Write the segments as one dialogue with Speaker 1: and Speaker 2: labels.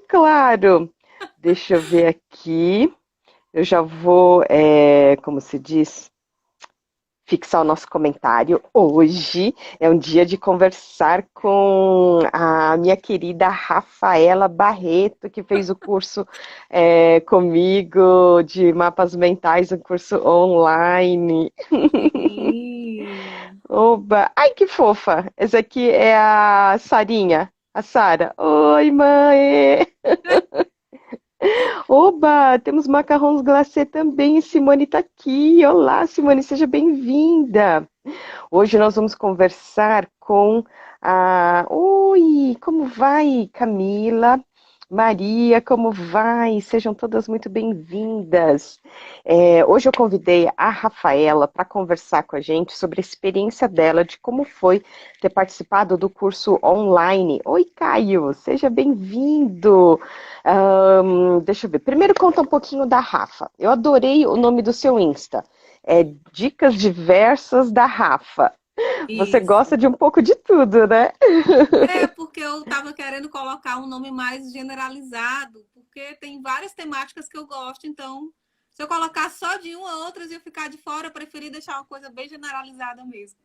Speaker 1: claro. Deixa eu ver aqui. Eu já vou, como se diz, fixar o nosso comentário. Hoje é um dia de conversar com a minha querida Rafaela Barreto, que fez o curso comigo de mapas mentais, um curso online.
Speaker 2: Sim.
Speaker 1: Oba! Ai, que fofa! Essa aqui é a Sarinha, a Sara. Oi, mãe! Oba! Temos macarrons glacê também. Simone está aqui. Olá, Simone, seja bem-vinda. Hoje nós vamos conversar com a. Oi, como vai, Camila? Maria, como vai? Sejam todas muito bem-vindas. Hoje eu convidei a Rafaela para conversar com a gente sobre a experiência dela, de como foi ter participado do curso online. Oi, Caio, seja bem-vindo. Deixa eu ver. Primeiro conta um pouquinho da Rafa. Eu adorei o nome do seu Insta. É Dicas Diversas da Rafa. Você gosta
Speaker 2: Isso.
Speaker 1: de um pouco de tudo, né?
Speaker 2: É porque eu estava querendo colocar um nome mais generalizado, porque tem várias temáticas que eu gosto, então se eu colocar só de uma a outras e eu ficar de fora, eu preferi deixar uma coisa bem generalizada mesmo.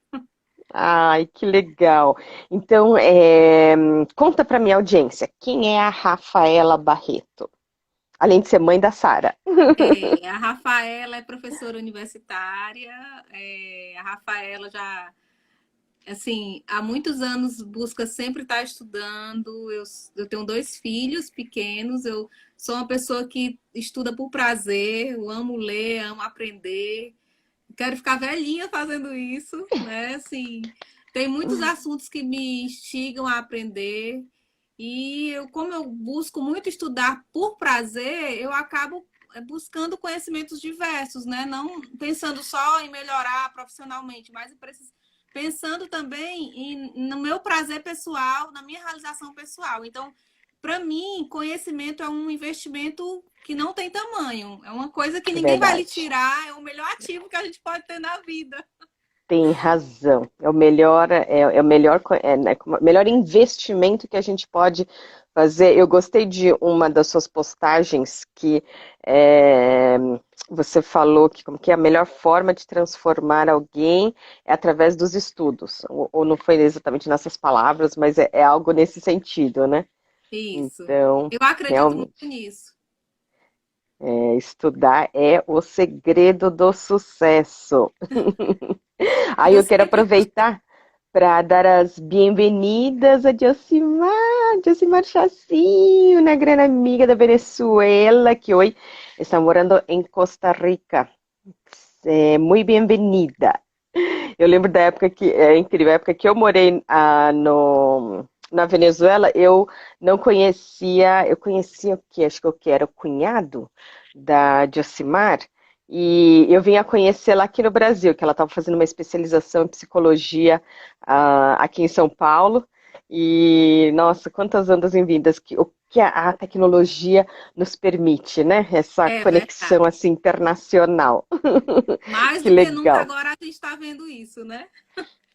Speaker 1: Ai, que legal. Então, conta para minha audiência, quem é a Rafaela Barreto? Além de ser mãe da Sara.
Speaker 2: A Rafaela é professora universitária, a Rafaela já assim, há muitos anos busca sempre estar estudando. Eu tenho dois filhos pequenos, eu sou uma pessoa que estuda por prazer, eu amo ler, amo aprender. Quero ficar velhinha fazendo isso, né? Assim, tem muitos assuntos que me instigam a aprender. E eu, como eu busco muito estudar por prazer, eu acabo buscando conhecimentos diversos, né? Não pensando só em melhorar profissionalmente, mas pensando também no meu prazer pessoal, na minha realização pessoal. Então, para mim, conhecimento é um investimento que não tem tamanho. É uma coisa que
Speaker 1: É
Speaker 2: ninguém vai lhe
Speaker 1: verdade.
Speaker 2: tirar, é o melhor ativo que a gente pode ter na vida.
Speaker 1: Tem razão. O melhor investimento que a gente pode fazer. Eu gostei de uma das suas postagens que é, você falou que como que é a melhor forma de transformar alguém é através dos estudos. Ou não foi exatamente nessas palavras, mas é algo nesse sentido, né?
Speaker 2: Isso.
Speaker 1: Então,
Speaker 2: Eu acredito muito
Speaker 1: realmente,
Speaker 2: nisso.
Speaker 1: estudar é o segredo do sucesso.
Speaker 2: E
Speaker 1: Aí
Speaker 2: eu
Speaker 1: eu quero
Speaker 2: sempre
Speaker 1: aproveitar para dar as bem-vindas a Josimar Chacinho, uma grande amiga da Venezuela, que hoje está morando em Costa Rica. Muito bem-vinda. Eu lembro da época que, é incrível, a época que eu morei na Venezuela, eu não conhecia, eu conhecia o que? Acho que o que era o cunhado da Josimar, e eu vim a conhecê-la aqui no Brasil, que ela estava fazendo uma especialização em psicologia aqui em São Paulo, e nossa, quantas andas em vindas, o que a tecnologia nos permite, né? Essa
Speaker 2: é
Speaker 1: conexão
Speaker 2: verdade.
Speaker 1: assim internacional.
Speaker 2: Mais
Speaker 1: Que
Speaker 2: do que nunca
Speaker 1: legal.
Speaker 2: agora a gente está vendo isso, né?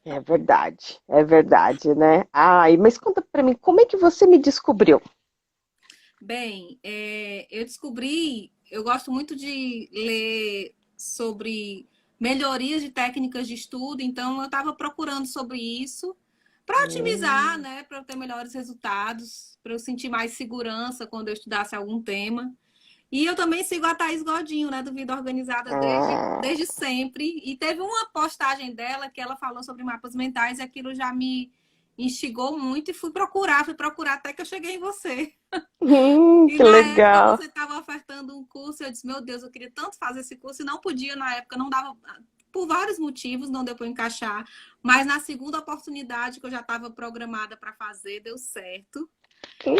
Speaker 1: É verdade, né? Ai, mas conta pra mim, como é que você me descobriu?
Speaker 2: Bem, eu descobri, eu gosto muito de ler sobre melhorias de técnicas de estudo, então eu estava procurando sobre isso para otimizar,
Speaker 1: Hum,
Speaker 2: né, para eu ter melhores resultados, para eu sentir mais segurança quando eu estudasse algum tema. E eu também sigo a Thaís Godinho, né, do Vida Organizada
Speaker 1: ah,
Speaker 2: desde sempre. E teve uma postagem dela que ela falou sobre mapas mentais e aquilo já me instigou muito e fui procurar até que eu cheguei em você. E
Speaker 1: que
Speaker 2: na época
Speaker 1: legal.
Speaker 2: você estava ofertando um curso, eu disse, meu Deus, eu queria tanto fazer esse curso e não podia na época, não dava, por vários motivos, não deu para encaixar. Mas na segunda oportunidade que eu já estava programada para fazer, deu certo.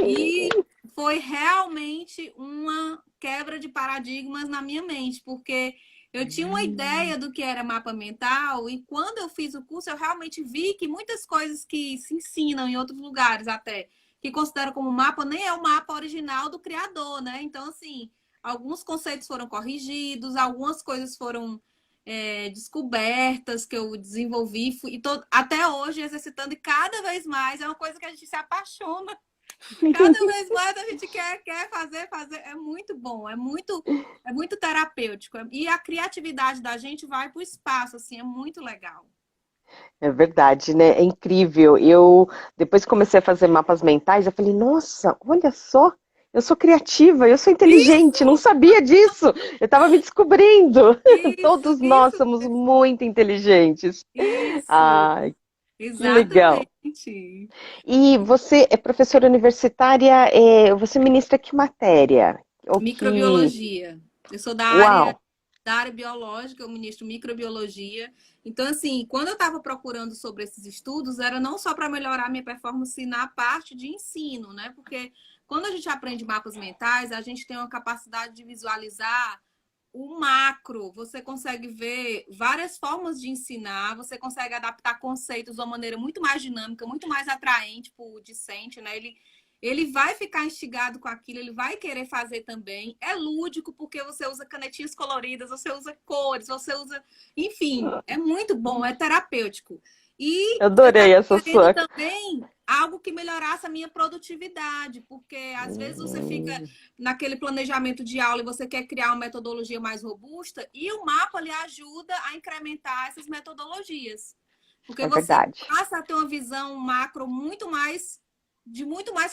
Speaker 2: E
Speaker 1: Hum,
Speaker 2: foi realmente uma quebra de paradigmas na minha mente, porque eu tinha uma ideia do que era mapa mental e quando eu fiz o curso eu realmente vi que muitas coisas que se ensinam em outros lugares até, que consideram como mapa, nem é o mapa original do criador, né? Então, assim, alguns conceitos foram corrigidos, algumas coisas foram descobertas que eu desenvolvi e até hoje exercitando e cada vez mais é uma coisa que a gente se apaixona. Cada vez mais a gente quer fazer. É muito bom, é muito terapêutico. E a criatividade da gente vai para o espaço, assim, é muito legal.
Speaker 1: É verdade, né? É incrível. Eu depois que comecei a fazer mapas mentais, eu falei, nossa, olha só, eu sou criativa, eu sou inteligente, não
Speaker 2: Isso,
Speaker 1: sabia disso. Eu estava me descobrindo.
Speaker 2: isso,
Speaker 1: Todos nós
Speaker 2: isso,
Speaker 1: somos muito inteligentes.
Speaker 2: isso,
Speaker 1: Ai, que legal.
Speaker 2: exatamente.
Speaker 1: E você é professora universitária, você ministra que matéria? O que.
Speaker 2: Microbiologia. Eu sou
Speaker 1: Uau!
Speaker 2: da área biológica, eu ministro microbiologia. Então, assim, quando eu estava procurando sobre esses estudos, era não só para melhorar minha performance na parte de ensino, né? Porque quando a gente aprende mapas mentais, a gente tem uma capacidade de visualizar o macro. Você consegue ver várias formas de ensinar, você consegue adaptar conceitos de uma maneira muito mais dinâmica, muito mais atraente para o discente, né? Ele vai ficar instigado com aquilo, ele vai querer fazer também. É lúdico porque você usa canetinhas coloridas, você usa cores, você usa. Enfim, é muito bom, é terapêutico. E eu estava
Speaker 1: Adorei essa
Speaker 2: querendo
Speaker 1: sua.
Speaker 2: também algo que melhorasse a minha produtividade, porque às vezes você fica
Speaker 1: Hum,
Speaker 2: naquele planejamento de aula e você quer criar uma metodologia mais robusta, e o mapa lhe ajuda a incrementar essas metodologias. Porque
Speaker 1: é
Speaker 2: você
Speaker 1: verdade.
Speaker 2: passa a ter uma visão macro muito mais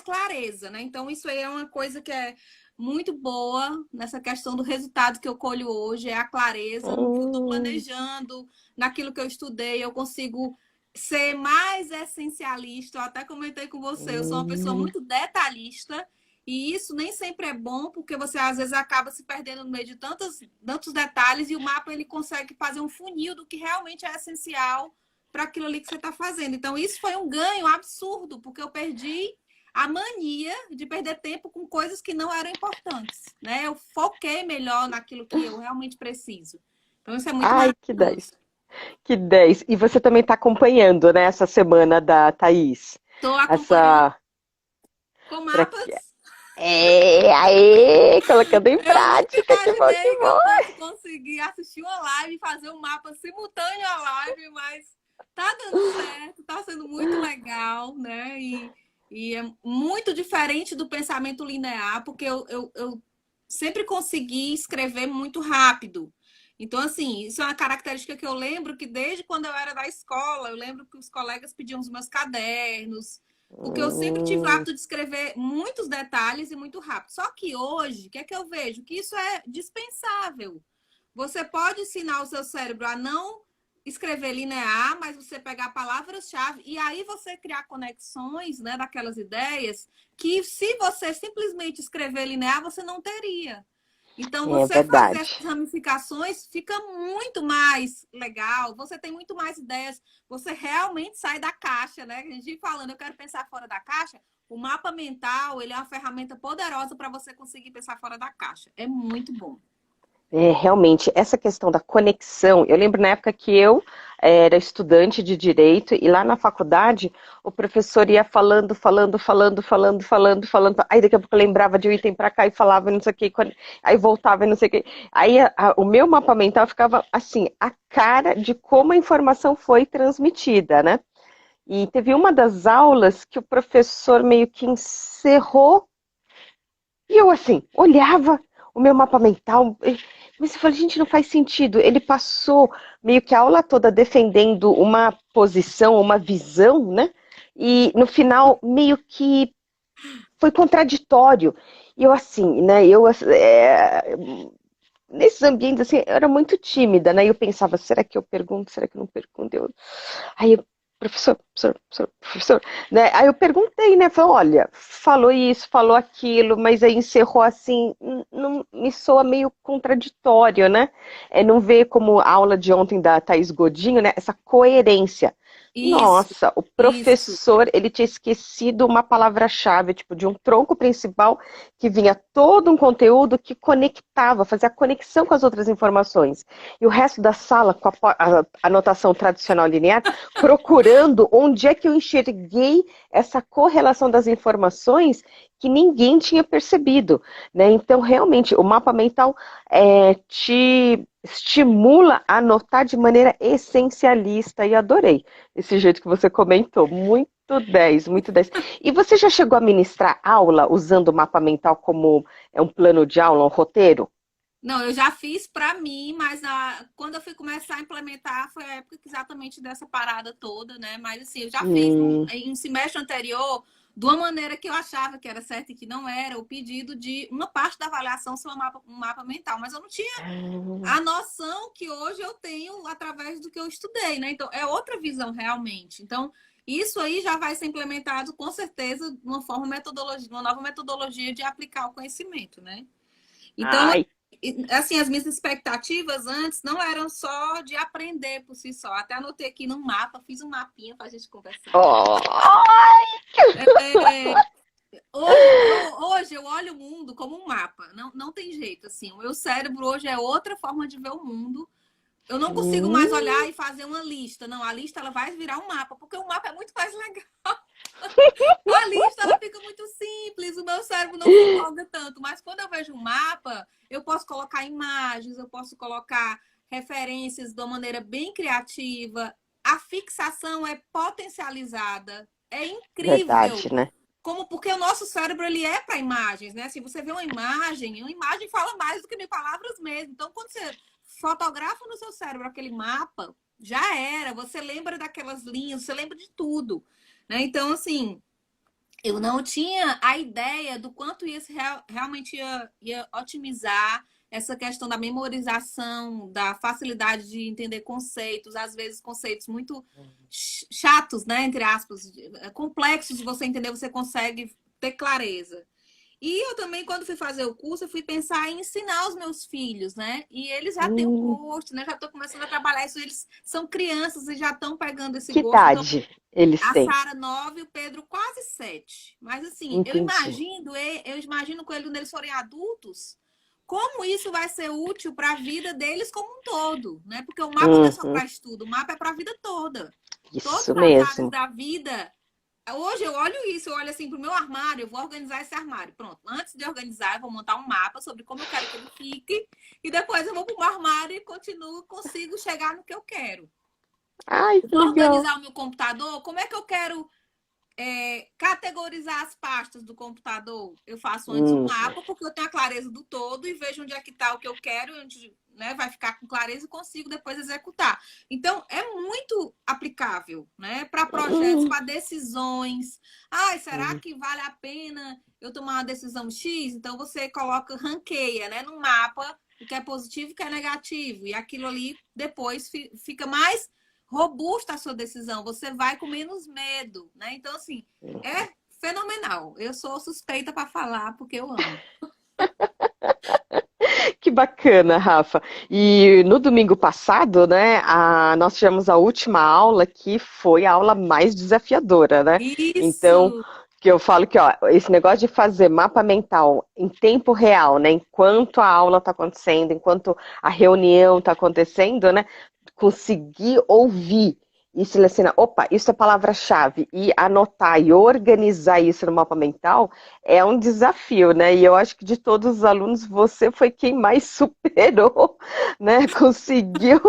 Speaker 2: clareza, né? Então, isso aí é uma coisa que é muito boa nessa questão do resultado que eu colho hoje, é a clareza no que eu estou
Speaker 1: Hum,
Speaker 2: planejando, naquilo que eu estudei, eu consigo ser mais essencialista. Eu até comentei com você, eu sou uma pessoa
Speaker 1: hum,
Speaker 2: muito detalhista, e isso nem sempre é bom, porque você às vezes acaba se perdendo no meio de tantos detalhes, e o mapa ele consegue fazer um funil do que realmente é essencial para aquilo ali que você está fazendo. Então, isso foi um ganho absurdo, porque eu perdi a mania de perder tempo com coisas que não eram importantes, né? Eu foquei melhor naquilo que eu realmente preciso. Então, isso é muito
Speaker 1: ai, que
Speaker 2: maravilhoso.
Speaker 1: 10. Que 10. E você também está acompanhando, né, essa semana da Thaís?
Speaker 2: Estou acompanhando
Speaker 1: Essa.
Speaker 2: com
Speaker 1: Pra... quê?
Speaker 2: mapas.
Speaker 1: Aê, colocando em
Speaker 2: Eu nunca
Speaker 1: prática, que bom, que
Speaker 2: imaginei que eu
Speaker 1: bom.
Speaker 2: fosse conseguir assistir uma live e fazer um mapa simultâneo à live, mas tá dando certo, tá sendo muito legal, né? E é muito diferente do pensamento linear, porque eu sempre consegui escrever muito rápido. Então, assim, isso é uma característica que eu lembro que desde quando eu era da escola, eu lembro que os colegas pediam os meus cadernos, porque eu sempre tive o
Speaker 1: Hum,
Speaker 2: hábito de escrever muitos detalhes e muito rápido. Só que hoje, o que é que eu vejo? Que isso é dispensável. Você pode ensinar o seu cérebro a não escrever linear, mas você pegar palavras-chave e aí você criar conexões, né, daquelas ideias que se você simplesmente escrever linear, você não teria. Então,
Speaker 1: é
Speaker 2: você fazer
Speaker 1: verdade.
Speaker 2: essas ramificações fica muito mais legal, você tem muito mais ideias, você realmente sai da caixa, né? A gente falando, eu quero pensar fora da caixa. O mapa mental, ele é uma ferramenta poderosa para você conseguir pensar fora da caixa. É muito bom.
Speaker 1: É, realmente, essa questão da conexão, eu lembro na época que eu era estudante de direito e lá na faculdade o professor ia falando, aí daqui a pouco eu lembrava de um item para cá e falava não sei o que, aí voltava e não sei o que. Aí o meu mapa mental ficava assim, a cara de como a informação foi transmitida, né? E teve uma das aulas que o professor meio que encerrou e eu, assim, olhava o meu mapa mental, mas eu falei, gente, não faz sentido. Ele passou meio que a aula toda defendendo uma posição, uma visão, né? E no final, meio que foi contraditório. E eu, assim, né? Nesses ambientes, assim, eu era muito tímida, né? E eu pensava, será que eu pergunto? Será que eu não pergunto? Aí, professor, né? Aí eu perguntei, né? Falei, olha, falou isso, falou aquilo, mas aí encerrou assim, não, me soa meio contraditório, né? Não vê como a aula de ontem da Thaís Godinho, né? Essa coerência.
Speaker 2: Isso,
Speaker 1: Nossa, o
Speaker 2: isso.
Speaker 1: professor, ele tinha esquecido uma palavra-chave, tipo, de um tronco principal que vinha todo um conteúdo que conectava, fazia a conexão com as outras informações. E o resto da sala, com a anotação tradicional linear, procurando onde é que eu enxerguei essa correlação das informações que ninguém tinha percebido, né? Então, realmente, o mapa mental te estimula a anotar de maneira essencialista e adorei esse jeito que você comentou, muito 10, muito 10. E você já chegou a ministrar aula usando o mapa mental como um plano de aula, um roteiro?
Speaker 2: Não, eu já fiz para mim, mas quando eu fui começar a implementar foi a época exatamente dessa parada toda, né? Mas assim, eu já fiz
Speaker 1: Hum,
Speaker 2: em um semestre anterior, de uma maneira que eu achava que era certa e que não era, o pedido de uma parte da avaliação ser um mapa mental, mas eu não tinha
Speaker 1: ah,
Speaker 2: a noção que hoje eu tenho através do que eu estudei, né? Então, é outra visão realmente. Então, isso aí já vai ser implementado com certeza de uma forma metodologia, uma nova metodologia de aplicar o conhecimento, né? Então,
Speaker 1: ai,
Speaker 2: assim, as minhas expectativas antes não eram só de aprender por si só. Até anotei aqui no mapa, fiz um mapinha para a gente conversar.
Speaker 1: oh,
Speaker 2: É, hoje eu olho o mundo como um mapa. Não, não tem jeito, assim. O meu cérebro hoje é outra forma de ver o mundo. Eu não consigo mais olhar e fazer uma lista. Não, a lista ela vai virar um mapa, porque o mapa é muito mais legal. A lista ela fica muito simples, o meu cérebro não se empolga tanto. Mas quando eu vejo um mapa, eu posso colocar imagens, eu posso colocar referências de uma maneira bem criativa. A fixação é potencializada. É incrível.
Speaker 1: verdade, né?
Speaker 2: Como porque o nosso cérebro ele é para imagens, né? Se você vê uma imagem fala mais do que mil palavras mesmo. Então, quando você fotografa no seu cérebro aquele mapa, já era. Você lembra daquelas linhas, você lembra de tudo, né? Então, assim, eu não tinha a ideia do quanto isso realmente ia otimizar essa questão da memorização, da facilidade de entender conceitos, às vezes conceitos muito chatos, né, entre aspas, complexos de você entender, você consegue ter clareza. E eu também, quando fui fazer o curso, eu fui pensar em ensinar os meus filhos, né? E eles já têm o
Speaker 1: Hum,
Speaker 2: gosto, né? Já estou começando a trabalhar isso. Eles são crianças e já estão pegando esse
Speaker 1: que
Speaker 2: gosto. Então,
Speaker 1: idade eles
Speaker 2: a
Speaker 1: têm?
Speaker 2: Sara 9 e o Pedro quase 7. Mas assim,
Speaker 1: Entendi.
Speaker 2: eu imagino quando eles forem adultos, como isso vai ser útil para a vida deles como um todo, né? Porque o mapa não é só
Speaker 1: Uhum,
Speaker 2: para estudo, o mapa é para a vida toda. Todas
Speaker 1: isso
Speaker 2: as áreas
Speaker 1: mesmo.
Speaker 2: da vida. Hoje eu olho isso, eu olho assim pro meu armário, eu vou organizar esse armário. Pronto, antes de organizar, eu vou montar um mapa sobre como eu quero que ele fique, e depois eu vou pro meu armário e continuo, consigo chegar no que eu quero.
Speaker 1: Ai, que
Speaker 2: Vou
Speaker 1: legal.
Speaker 2: organizar o meu computador, como é que eu quero categorizar as pastas do computador? Eu faço antes um
Speaker 1: Hum,
Speaker 2: mapa, porque eu tenho a clareza do todo e vejo onde é que está o que eu quero, onde, né, vai ficar com clareza e consigo depois executar. Então, é muito aplicável, né, para projetos,
Speaker 1: hum,
Speaker 2: para decisões. Ai, será
Speaker 1: hum.
Speaker 2: que vale a pena eu tomar uma decisão X? Então, você coloca, ranqueia, né, no mapa o que é positivo e o que é negativo. E aquilo ali depois fica mais robusta a sua decisão, você vai com menos medo, né? Então, assim, é fenomenal. Eu sou suspeita para falar porque eu amo.
Speaker 1: Que bacana, Rafa. E no domingo passado, né, nós tivemos a última aula que foi a aula mais desafiadora, né? Então,
Speaker 2: Isso!
Speaker 1: que eu falo que, ó, esse negócio de fazer mapa mental em tempo real, né, enquanto a aula está acontecendo, enquanto a reunião está acontecendo, né, conseguir ouvir e selecionar, opa, isso é palavra-chave, e anotar e organizar isso no mapa mental é um desafio, né? E eu acho que de todos os alunos, você foi quem mais superou, né? Conseguiu.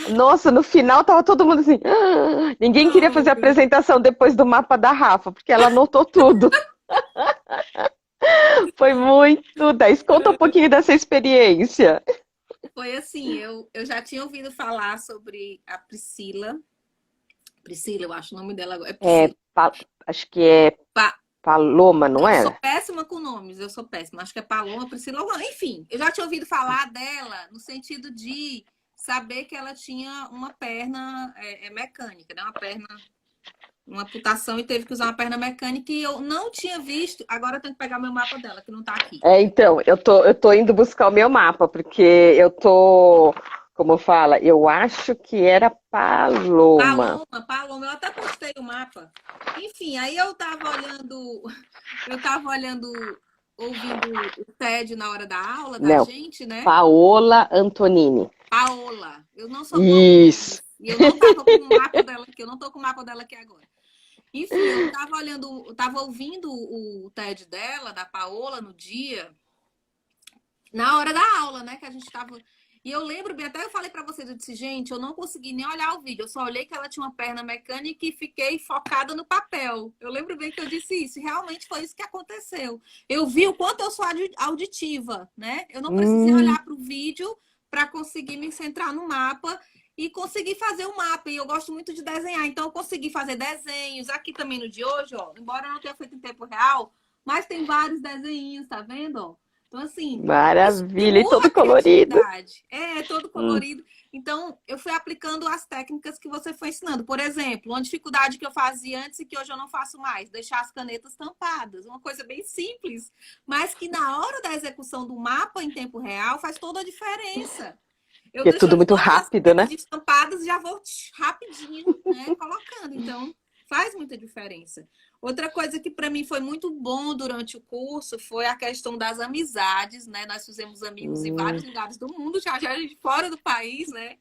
Speaker 1: Nossa, no final tava todo mundo assim. "Ah!" Ninguém queria fazer
Speaker 2: Oh,
Speaker 1: a apresentação depois do mapa da Rafa, porque ela anotou tudo. Foi muito 10. Conta um pouquinho dessa experiência.
Speaker 2: foi assim, eu já tinha ouvido falar sobre a Priscila. Priscila, eu acho o nome dela agora. É
Speaker 1: É,
Speaker 2: Priscila.
Speaker 1: acho que é Paloma, não
Speaker 2: Eu sou
Speaker 1: é?
Speaker 2: péssima com nomes, eu sou péssima. Acho que é Paloma, Priscila, enfim. Eu já tinha ouvido falar dela no sentido de saber que ela tinha uma perna mecânica, né? Uma perna, uma amputação e teve que usar uma perna mecânica e eu não tinha visto. Agora eu tenho que pegar meu mapa dela, que não tá aqui.
Speaker 1: É, então, eu tô indo buscar o meu mapa, porque eu tô, como fala, eu acho que era Paloma.
Speaker 2: Paloma, eu até postei o mapa. Enfim, aí eu tava olhando, ouvindo o TED na hora da aula da
Speaker 1: Não,
Speaker 2: gente, né?
Speaker 1: Paola Antonini.
Speaker 2: Paola. Eu não sou boa com
Speaker 1: Isso.
Speaker 2: nomes. E eu não tava com o mapa dela aqui, eu não tô com o mapa dela aqui agora. Enfim, eu tava olhando, eu tava ouvindo o TED dela, da Paola, no dia, na hora da aula, né? Que a gente tava. E eu lembro bem, até eu falei pra vocês, eu disse, gente, eu não consegui nem olhar o vídeo, eu só olhei que ela tinha uma perna mecânica e fiquei focada no papel. Eu lembro bem que eu disse isso, e realmente foi isso que aconteceu. Eu vi o quanto eu sou auditiva, né? Eu não precisei
Speaker 1: Hum,
Speaker 2: olhar para o vídeo para conseguir me centrar no mapa e conseguir fazer o mapa. E eu gosto muito de desenhar, então eu consegui fazer desenhos. Aqui também no de hoje, ó, embora eu não tenha feito em tempo real, mas tem vários desenhinhos, tá vendo? Ó? Então, assim,
Speaker 1: maravilha, e
Speaker 2: estimula
Speaker 1: todo
Speaker 2: a
Speaker 1: colorido.
Speaker 2: criatividade. É todo
Speaker 1: Hum,
Speaker 2: colorido. Então, eu fui aplicando as técnicas que você foi ensinando. Por exemplo, uma dificuldade que eu fazia antes e que hoje eu não faço mais, deixar as canetas tampadas. Uma coisa bem simples, mas que na hora da execução do mapa em tempo real faz toda a diferença. Eu
Speaker 1: que é
Speaker 2: deixo
Speaker 1: tudo
Speaker 2: ali
Speaker 1: muito
Speaker 2: todas as
Speaker 1: rápido,
Speaker 2: canetas
Speaker 1: né?
Speaker 2: destampadas e já vou rapidinho, né, colocando. Então, faz muita diferença. Outra coisa que para mim foi muito bom durante o curso foi a questão das amizades, né? Nós fizemos amigos em vários
Speaker 1: Hum.
Speaker 2: lugares do mundo, já fora do país, né?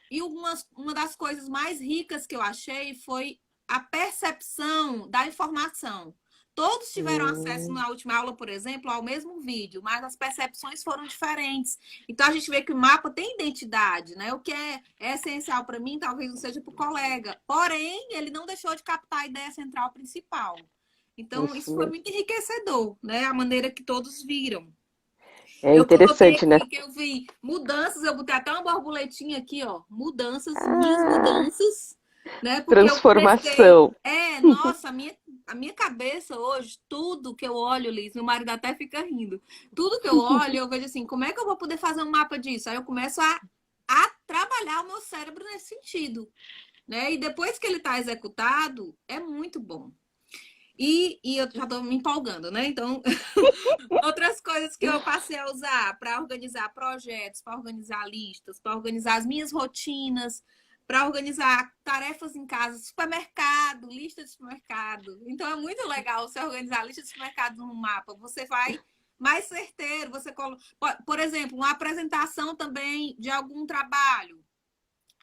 Speaker 2: E uma das coisas mais ricas que eu achei foi a percepção da informação. Todos tiveram acesso
Speaker 1: Hum.
Speaker 2: na última aula, por exemplo, ao mesmo vídeo, mas as percepções foram diferentes. Então a gente vê que o mapa tem identidade, né? O que é essencial para mim, talvez não seja para o colega. Porém, ele não deixou de captar a ideia central principal. Então,
Speaker 1: Isso
Speaker 2: isso foi
Speaker 1: mesmo.
Speaker 2: muito enriquecedor, né? A maneira que todos viram.
Speaker 1: É
Speaker 2: Eu coloquei
Speaker 1: interessante, né?
Speaker 2: aqui que eu vi mudanças, eu botei até uma borboletinha aqui, ó. Mudanças, minhas
Speaker 1: Ah,
Speaker 2: mudanças, né? Porque eu comecei.
Speaker 1: transformação.
Speaker 2: Nossa, a minha cabeça hoje, tudo que eu olho, Liz, meu marido até fica rindo. Tudo que eu olho, eu vejo assim, como é que eu vou poder fazer um mapa disso? Aí eu começo a trabalhar o meu cérebro nesse sentido, né? E depois que ele está executado, é muito bom. E eu já estou me empolgando, né? Então, outras coisas que eu passei a usar para organizar projetos, para organizar listas, para organizar as minhas rotinas, para organizar tarefas em casa, supermercado, lista de supermercado. Então é muito legal você organizar a lista de supermercado num mapa. Você vai mais certeiro, você coloca, por exemplo, uma apresentação também de algum trabalho.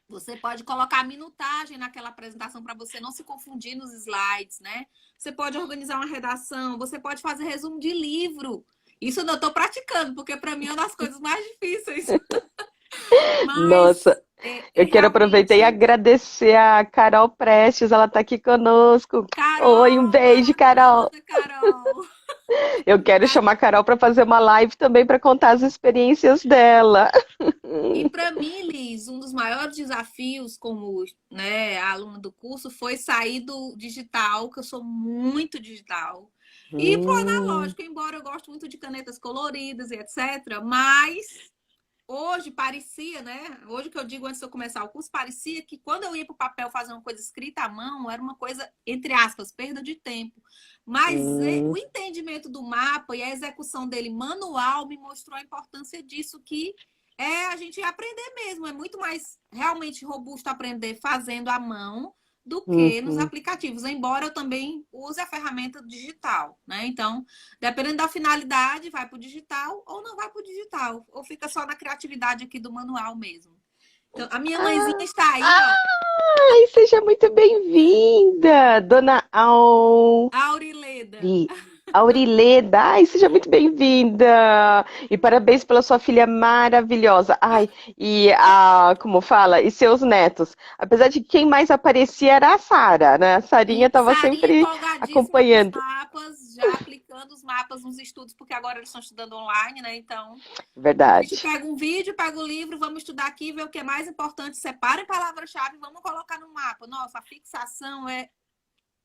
Speaker 2: Você pode colocar minutagem naquela apresentação para você não se confundir nos slides, né? Você pode organizar uma redação, você pode fazer resumo de livro. Isso eu não estou praticando, porque para mim é uma das coisas mais difíceis. Mas
Speaker 1: Nossa,
Speaker 2: é
Speaker 1: eu quero aproveitar e
Speaker 2: realmente.
Speaker 1: agradecer a Carol Prestes, ela está aqui conosco. Oi, um
Speaker 2: Carol,
Speaker 1: beijo, Carol.
Speaker 2: maravilhosa, Carol!
Speaker 1: Eu quero chamar a Carol para fazer uma live também para contar as experiências dela.
Speaker 2: E para mim, Liz, um dos maiores desafios como, né, aluna do curso foi sair do digital, que eu sou muito digital, e ir pro
Speaker 1: Hum,
Speaker 2: analógico, embora eu goste muito de canetas coloridas e etc. Mas hoje parecia, né? Hoje que eu digo antes de eu começar o curso, parecia que quando eu ia para o papel fazer uma coisa escrita à mão, era uma coisa, entre aspas, perda de tempo. Mas o
Speaker 1: hum,
Speaker 2: entendimento do mapa e a execução dele manual me mostrou a importância disso, que é a gente aprender mesmo. É muito mais realmente robusto aprender fazendo à mão do que nos
Speaker 1: uhum.
Speaker 2: aplicativos, embora eu também use a ferramenta digital, né? Então, dependendo da finalidade, vai para o digital ou não vai para o digital, ou fica só na criatividade aqui do manual mesmo. Então, a minha mãezinha
Speaker 1: Ah,
Speaker 2: está aí, ó,
Speaker 1: ai, seja muito bem-vinda, Dona Auri.
Speaker 2: a Aurileda.
Speaker 1: Aurileda, ai, seja muito bem-vinda. E parabéns pela sua filha maravilhosa. Ai, como fala, e seus netos. Apesar de que quem mais aparecia era a Sara, né? A Sarinha
Speaker 2: E
Speaker 1: estava
Speaker 2: Sarinha
Speaker 1: sempre
Speaker 2: empolgadíssima com os
Speaker 1: acompanhando.
Speaker 2: mapas, já aplicando os mapas nos estudos, porque agora eles estão estudando online, né? Então, a gente
Speaker 1: Verdade.
Speaker 2: pega um vídeo, pega o livro, vamos estudar aqui, ver o que é mais importante, separa em palavra-chave, vamos colocar no mapa. Nossa, a fixação é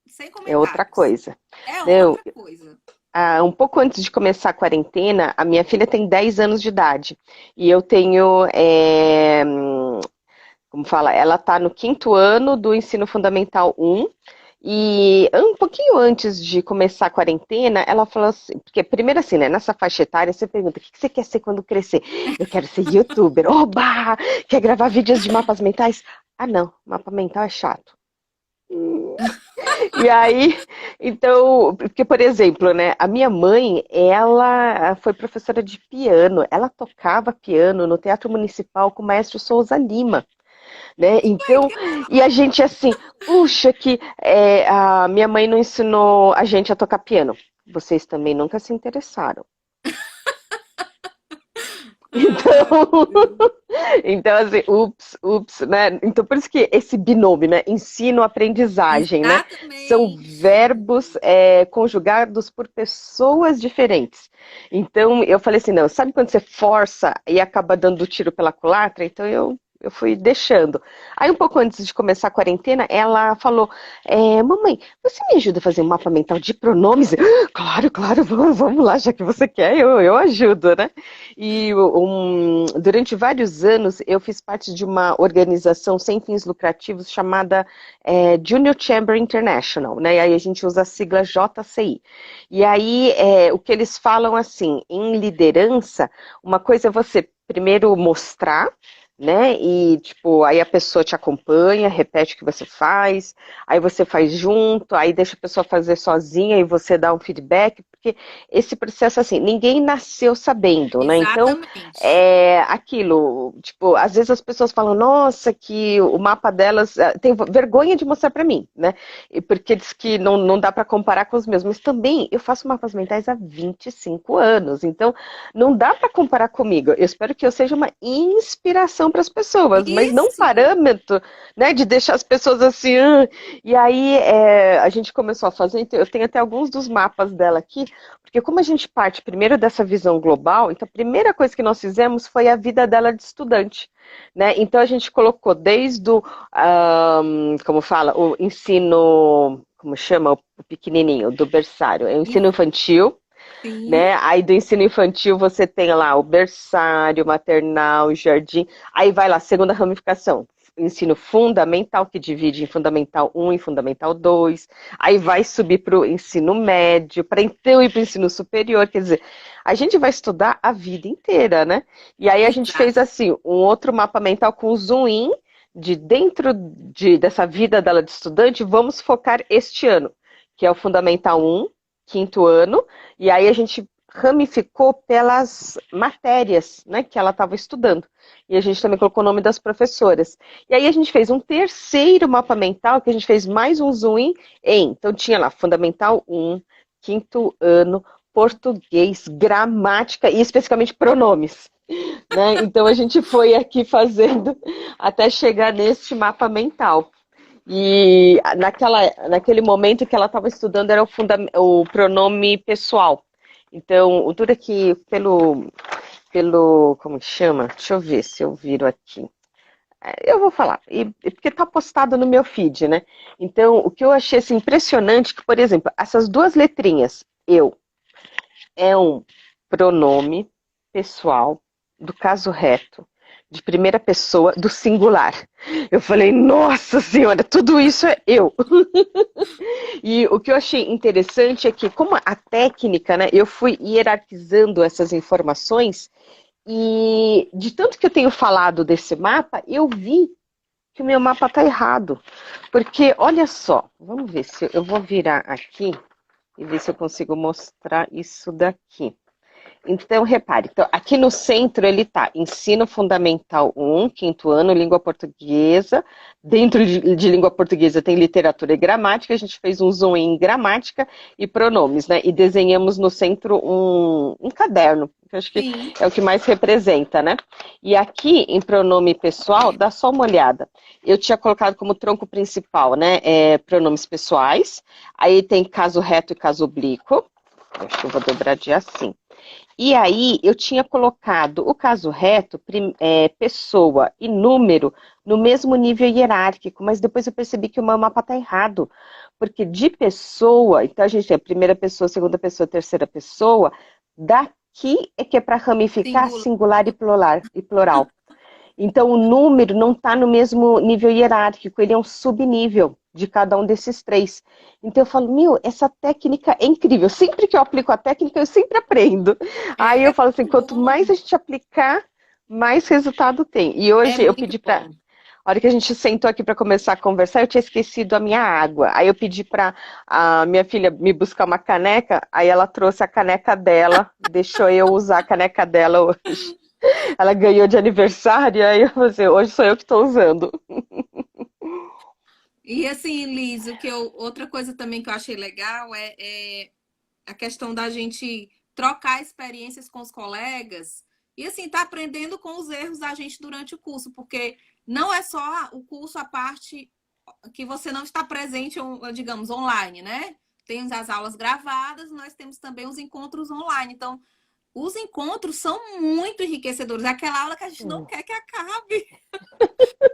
Speaker 2: sem
Speaker 1: É outra
Speaker 2: comentários.
Speaker 1: coisa.
Speaker 2: É
Speaker 1: Não,
Speaker 2: outra coisa.
Speaker 1: um pouco antes de começar a quarentena, a minha filha tem 10 anos de idade. E eu tenho, como fala, ela está no quinto ano do ensino fundamental 1. E um pouquinho antes de começar a quarentena, ela falou assim, porque primeiro assim, né, nessa faixa etária, você pergunta, o que você quer ser quando crescer? Eu quero ser youtuber. Oba! Quer gravar vídeos de mapas mentais? Ah, não, mapa mental é chato. E aí, então, porque, por exemplo, né, a minha mãe, ela foi professora de piano, ela tocava piano no Teatro Municipal com o maestro Souza Lima, né? Então, e a gente assim, puxa, a minha mãe não ensinou a gente a tocar piano. Vocês também nunca se interessaram.
Speaker 2: Ai,
Speaker 1: Então,
Speaker 2: meu Deus.
Speaker 1: então assim, ups, né? Então, por isso que esse binômio, né? Ensino-aprendizagem, né? São
Speaker 2: Exatamente.
Speaker 1: verbos conjugados por pessoas diferentes. Então, eu falei assim, não, sabe quando você força e acaba dando tiro pela culatra? Então, eu fui deixando. Aí, um pouco antes de começar a quarentena, ela falou, mamãe, você me ajuda a fazer um mapa mental de pronomes? Claro, claro, vamos lá, já que você quer, eu ajudo, né? E durante vários anos eu fiz parte de uma organização sem fins lucrativos chamada Junior Chamber International, né? E aí a gente usa a sigla JCI. E aí o que eles falam assim, em liderança, uma coisa é você primeiro mostrar, né? E tipo, aí a pessoa te acompanha, repete o que você faz, aí você faz junto, aí deixa a pessoa fazer sozinha e você dá um feedback, porque esse processo assim, ninguém nasceu sabendo, né? Então,
Speaker 2: Exatamente.
Speaker 1: é aquilo, tipo, às vezes as pessoas falam, nossa, que o mapa delas tem vergonha de mostrar para mim, né? E porque diz que não dá para comparar com os meus, mas também eu faço mapas mentais há 25 anos, então não dá para comparar comigo. Eu espero que eu seja uma inspiração para as pessoas, mas não
Speaker 2: Isso.
Speaker 1: parâmetro, né, de deixar as pessoas assim. E aí a gente começou a fazer, então, eu tenho até alguns dos mapas dela aqui, porque como a gente parte primeiro dessa visão global, então a primeira coisa que nós fizemos foi a vida dela de estudante, né? Então a gente colocou desde o, como fala, o ensino, como chama, o pequenininho, do berçário, é o ensino infantil,
Speaker 2: Sim.
Speaker 1: né? Aí do ensino infantil você tem lá o berçário, maternal, jardim. Aí vai lá, segunda ramificação. Ensino fundamental, que divide em fundamental um e fundamental 2. Aí vai subir para o ensino médio, para então ir para o ensino superior. Quer dizer, a gente vai estudar a vida inteira, né? E aí a gente fez
Speaker 2: Exato.
Speaker 1: assim, um outro mapa mental com zoom in de dentro dessa vida dela de estudante, vamos focar este ano, que é o fundamental um, quinto ano, e aí a gente ramificou pelas matérias, né, que ela estava estudando. E a gente também colocou o nome das professoras. E aí a gente fez um terceiro mapa mental, que a gente fez mais um zoom in em. Então tinha lá Fundamental um, quinto ano, português, gramática e especificamente pronomes. Né? Então a gente foi aqui fazendo até chegar neste mapa mental. E naquele momento que ela estava estudando era o pronome pessoal. Então, o duro é que como que chama? Deixa eu ver se eu viro aqui. Eu vou falar, porque está postado no meu feed, né? Então, o que eu achei assim, impressionante, que, por exemplo, essas duas letrinhas, eu, é um pronome pessoal do caso reto, de primeira pessoa, do singular. Eu falei, nossa senhora, tudo isso é eu. E o que eu achei interessante é que, como a técnica, né, eu fui hierarquizando essas informações e de tanto que eu tenho falado desse mapa, eu vi que o meu mapa está errado. Porque, olha só, vamos ver se eu vou virar aqui e ver se eu consigo mostrar isso daqui. Então, repare, então, aqui no centro ele está Ensino Fundamental um, quinto ano, língua portuguesa. Dentro de língua portuguesa tem literatura e gramática. A gente fez um zoom em gramática e pronomes, né? E desenhamos no centro um caderno, que eu acho que
Speaker 2: Sim.
Speaker 1: é o que mais representa, né? E aqui, em pronome pessoal, dá só uma olhada. Eu tinha colocado como tronco principal, né? Pronomes pessoais. Aí tem caso reto e caso oblíquo. Acho que eu vou dobrar de assim. E aí eu tinha colocado o caso reto, pessoa e número no mesmo nível hierárquico, mas depois eu percebi que o meu mapa está errado. Porque de pessoa, então a gente tem a primeira pessoa, segunda pessoa, terceira pessoa, daqui é que é para ramificar
Speaker 2: Singular.
Speaker 1: singular e plural. Então, o número não está no mesmo nível hierárquico, ele é um subnível de cada um desses três. Então, eu falo, meu, essa técnica é incrível. Sempre que eu aplico a técnica, eu sempre aprendo. Aí eu
Speaker 2: É
Speaker 1: falo assim,
Speaker 2: muito
Speaker 1: quanto mais
Speaker 2: bom.
Speaker 1: a gente aplicar, mais resultado tem. E
Speaker 2: É
Speaker 1: hoje eu
Speaker 2: muito
Speaker 1: pedi para
Speaker 2: bom.
Speaker 1: a hora que a gente sentou aqui para começar a conversar, eu tinha esquecido a minha água. Aí eu pedi para a minha filha me buscar uma caneca, aí ela trouxe a caneca dela, deixou eu usar a caneca dela hoje. Ela ganhou de aniversário, aí eu falei assim, hoje sou eu que estou usando.
Speaker 2: E assim, Liz, outra coisa também que eu achei legal é a questão da gente trocar experiências com os colegas E assim, tá aprendendo com os erros da gente durante o curso, porque não é só o curso, a parte que você não está presente, digamos, online, né? Tem as aulas gravadas, nós temos também os encontros online. Então, os encontros são muito enriquecedores. É aquela aula que a gente não quer que acabe.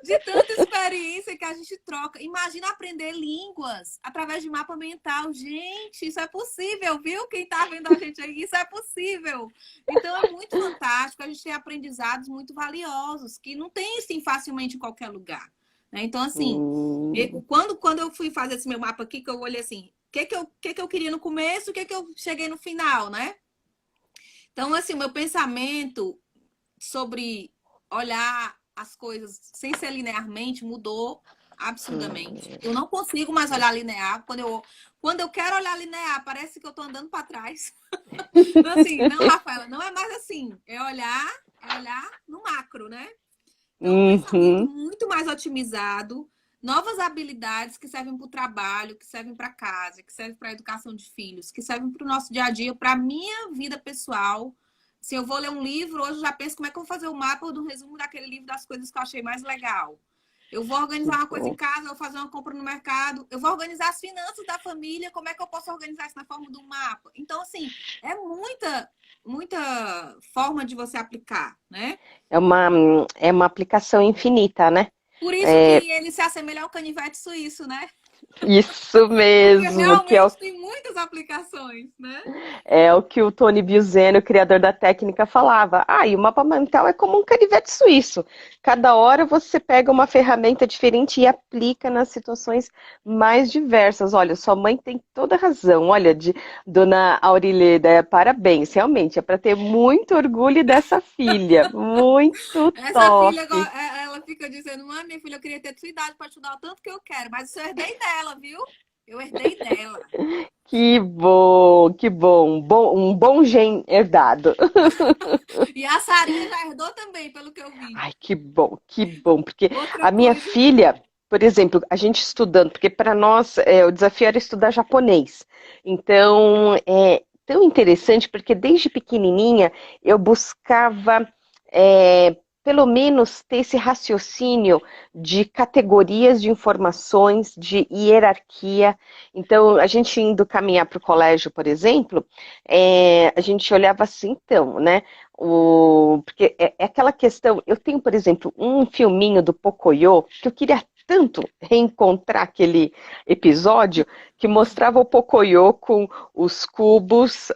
Speaker 2: De tanta experiência que a gente troca. Imagina aprender línguas através de mapa mental. Gente, isso é possível, viu? Quem está vendo a gente aí, isso é possível. Então é muito fantástico. A gente tem aprendizados muito valiosos que não tem assim facilmente em qualquer lugar. Né? Então, assim, quando eu fui fazer esse meu mapa aqui, que eu olhei assim, o que eu queria no começo, o que eu cheguei no final, né? Então, assim, o meu pensamento sobre olhar as coisas sem ser linearmente mudou absurdamente. Eu não consigo mais olhar linear. Quando eu quero olhar linear, parece que eu estou andando para trás. Então, assim, não, Rafaela, não é mais assim. É olhar no macro, né? Então, um pensamento muito mais otimizado, novas habilidades que servem para o trabalho, que servem para casa, que servem para a educação de filhos, que servem para o nosso dia a dia, para a minha vida pessoal. Se eu vou ler um livro, hoje eu já penso como é que eu vou fazer o mapa do resumo daquele livro das coisas que eu achei mais legal. Eu vou organizar uma coisa em casa, eu vou fazer uma compra no mercado, eu vou organizar as finanças da família, como é que eu posso organizar isso na forma de um mapa? Então, assim, é muita forma de você aplicar, né?
Speaker 1: É uma aplicação infinita, né?
Speaker 2: Por isso
Speaker 1: É,
Speaker 2: que ele se assemelha ao canivete suíço, né?
Speaker 1: isso
Speaker 2: Porque
Speaker 1: mesmo,
Speaker 2: realmente tem muitas aplicações, né?
Speaker 1: é o que o Tony Buzeno, o criador da técnica, falava. Ah, e o mapa mental é como um canivete suíço. Cada hora você pega uma ferramenta diferente e aplica nas situações mais diversas. Olha, sua mãe tem toda a razão. Olha, de Dona Aurileda, parabéns. Realmente, é para ter muito orgulho dessa filha. Muito
Speaker 2: Essa filha,
Speaker 1: top.
Speaker 2: ela fica dizendo, mãe, minha filha, eu queria ter tua idade para estudar o tanto que eu quero, mas isso eu herdei dela, viu? Eu herdei dela.
Speaker 1: Que bom, que bom. Um bom gen herdado.
Speaker 2: E a Sarinha já herdou também, pelo que eu vi.
Speaker 1: Ai, que bom, porque
Speaker 2: Outra
Speaker 1: a minha
Speaker 2: coisa.
Speaker 1: filha, por exemplo, a gente estudando, porque para nós o desafio era estudar japonês. Então, é tão interessante, porque desde pequenininha eu buscava, pelo menos, ter esse raciocínio de categorias de informações, de hierarquia. Então, a gente indo caminhar para o colégio, por exemplo, a gente olhava assim, então, né? Porque é aquela questão. Eu tenho, por exemplo, um filminho do Pocoyo que eu queria tanto reencontrar aquele episódio que mostrava o Pocoyo com os cubos,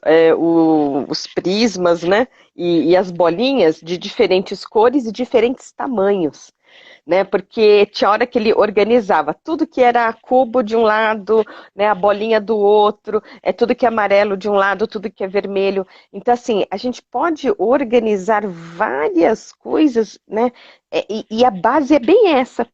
Speaker 1: os prismas, né? E as bolinhas de diferentes cores e diferentes tamanhos, né? Porque tinha hora que ele organizava tudo que era cubo de um lado, né? A bolinha do outro, tudo que é amarelo de um lado, tudo que é vermelho. Então, assim, a gente pode organizar várias coisas, né? E a base é bem essa.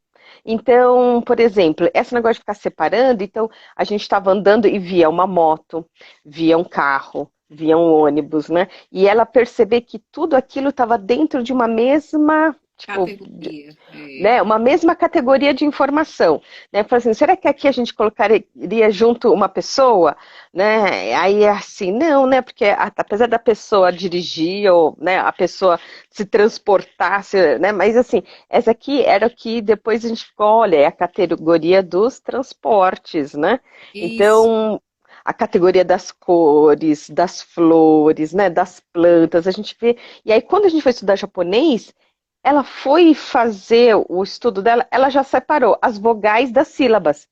Speaker 1: Então, por exemplo, esse negócio de ficar separando, então a gente estava andando e via uma moto, via um carro, via um ônibus, né? E ela perceber que tudo aquilo estava dentro de uma mesma, tipo,
Speaker 2: Categoria.
Speaker 1: né, uma mesma categoria de informação, né? Falei assim, será que aqui a gente colocaria junto uma pessoa, né? Aí é assim, não, né? Porque apesar da pessoa dirigir ou, né, a pessoa se transportar, né? Mas assim, essa aqui era o que depois a gente ficou, olha, é a categoria dos transportes, né?
Speaker 2: Isso.
Speaker 1: Então, a categoria das cores, das flores, né, das plantas, a gente vê. E aí, quando a gente foi estudar japonês, ela foi fazer o estudo dela, ela já separou as vogais das sílabas.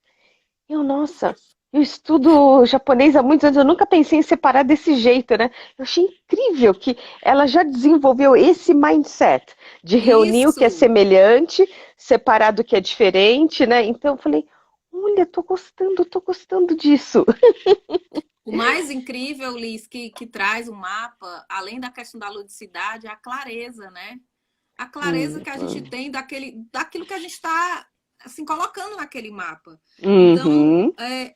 Speaker 1: Nossa, eu estudo japonês há muitos anos, eu nunca pensei em separar desse jeito, né? Eu achei incrível que ela já desenvolveu esse mindset de reunir o que é
Speaker 2: Isso.
Speaker 1: semelhante, separar do que é diferente, né? Então eu falei, olha, tô gostando disso.
Speaker 2: O mais incrível, Liz, que traz o mapa, além da questão da ludicidade, é a clareza, né? A clareza que a gente tem daquilo que a gente está assim, colocando naquele mapa. Então,
Speaker 1: Uhum,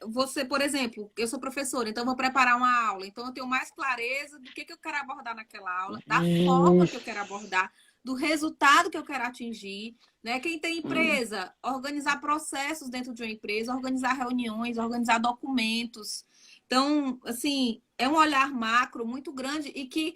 Speaker 2: você, por exemplo, eu sou professora, então eu vou preparar uma aula, então eu tenho mais clareza do que eu quero abordar naquela aula, da forma que eu quero
Speaker 1: isso.
Speaker 2: abordar, do resultado que eu quero atingir, né? Quem tem empresa, organizar processos dentro de uma empresa, organizar reuniões, organizar documentos. Então, assim, é um olhar macro muito grande e que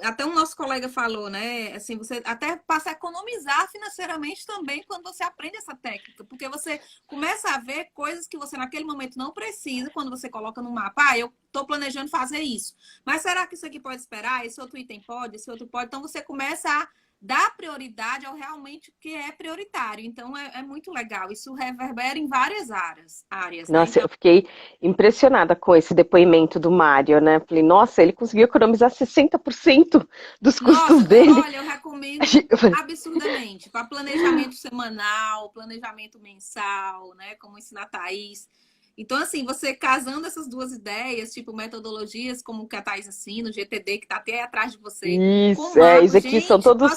Speaker 2: Até um nosso colega falou, né? Assim, você até passa a economizar financeiramente também quando você aprende essa técnica, porque você começa a ver coisas que você naquele momento não precisa quando você coloca no mapa. Ah, eu estou planejando fazer isso, mas será que isso aqui pode esperar? Esse outro item pode, esse outro pode. Então você começa a dar prioridade ao realmente o que é prioritário. Então é muito legal. Isso reverbera em várias áreas, né?
Speaker 1: Nossa,
Speaker 2: Então,
Speaker 1: eu fiquei impressionada com esse depoimento do Mário, né? Falei, nossa, ele conseguiu economizar 60% dos custos
Speaker 2: nossa,
Speaker 1: dele.
Speaker 2: olha, eu recomendo absurdamente para planejamento semanal, planejamento mensal, né? Como ensina a Thaís. Então, assim, você casando essas duas ideias, tipo metodologias como que a Thaís ensina, o GTD, que está até atrás de você, com
Speaker 1: Isso, isso
Speaker 2: mapas,
Speaker 1: aqui são
Speaker 2: gente,
Speaker 1: todos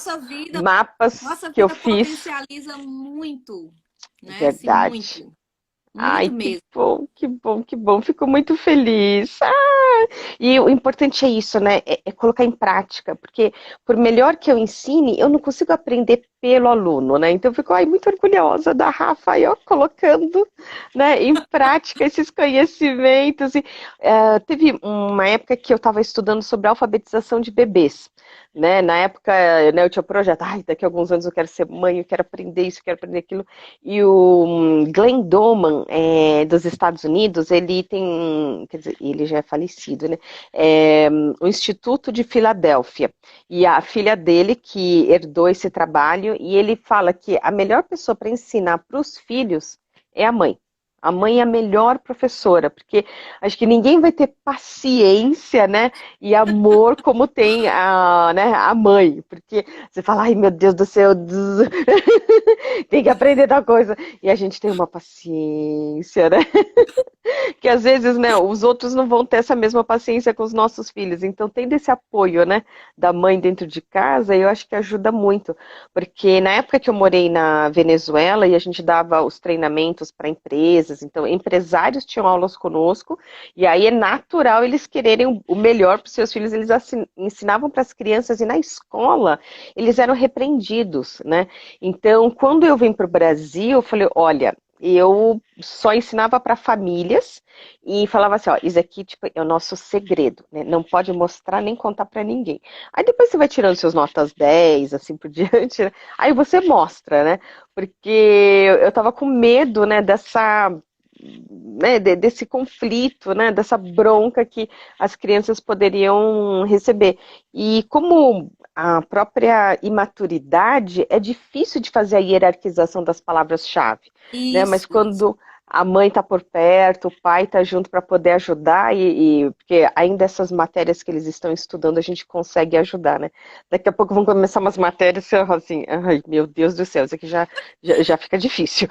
Speaker 1: mapas
Speaker 2: nossa
Speaker 1: que eu
Speaker 2: vida
Speaker 1: fiz.
Speaker 2: potencializa muito, né? Assim,
Speaker 1: Verdade.
Speaker 2: muito,
Speaker 1: Ai,
Speaker 2: muito
Speaker 1: que
Speaker 2: mesmo.
Speaker 1: bom, que bom, que bom. Fico muito feliz. E o importante é isso, né? É colocar em prática, porque por melhor que eu ensine, eu não consigo aprender pelo aluno, né? Então eu fico ai, muito orgulhosa da Rafa aí, ó, colocando, né, em prática esses conhecimentos. E, teve uma época que eu estava estudando sobre a alfabetização de bebês, né? Na época, né, eu tinha um projeto, ai, daqui a alguns anos eu quero ser mãe, eu quero aprender isso, eu quero aprender aquilo. E o Glenn Doman, dos Estados Unidos, ele tem, quer dizer, ele já é falecido, né? O Instituto de Filadélfia. E a filha dele que herdou esse trabalho, e ele fala que a melhor pessoa para ensinar para os filhos é a mãe. A mãe é a melhor professora, porque acho que ninguém vai ter paciência, né, e amor como tem a mãe, porque você fala, ai meu Deus do céu, tem que aprender tal coisa, e a gente tem uma paciência, né? Que às vezes, né, os outros não vão ter essa mesma paciência com os nossos filhos. Então, tendo esse apoio, né, da mãe dentro de casa, eu acho que ajuda muito. Porque na época que eu morei na Venezuela e a gente dava os treinamentos para empresas, então empresários tinham aulas conosco, e aí é natural eles quererem o melhor para os seus filhos, eles ensinavam para as crianças e na escola eles eram repreendidos, né? Então, quando eu vim para o Brasil, eu falei, olha, eu só ensinava para famílias e falava assim, ó, isso aqui tipo, é o nosso segredo, né? Não pode mostrar nem contar para ninguém. Aí depois você vai tirando seus notas 10, assim por diante, né? Aí você mostra, né? Porque eu tava com medo, né, desse conflito, né, dessa bronca que as crianças poderiam receber. E como a própria imaturidade é difícil de fazer a hierarquização das palavras-chave, né? Mas
Speaker 2: Isso.
Speaker 1: quando a mãe está por perto, o pai está junto para poder ajudar, porque ainda essas matérias que eles estão estudando a gente consegue ajudar, né? Daqui a pouco vão começar umas matérias que eu falo assim, ai meu Deus do céu, isso aqui já fica difícil.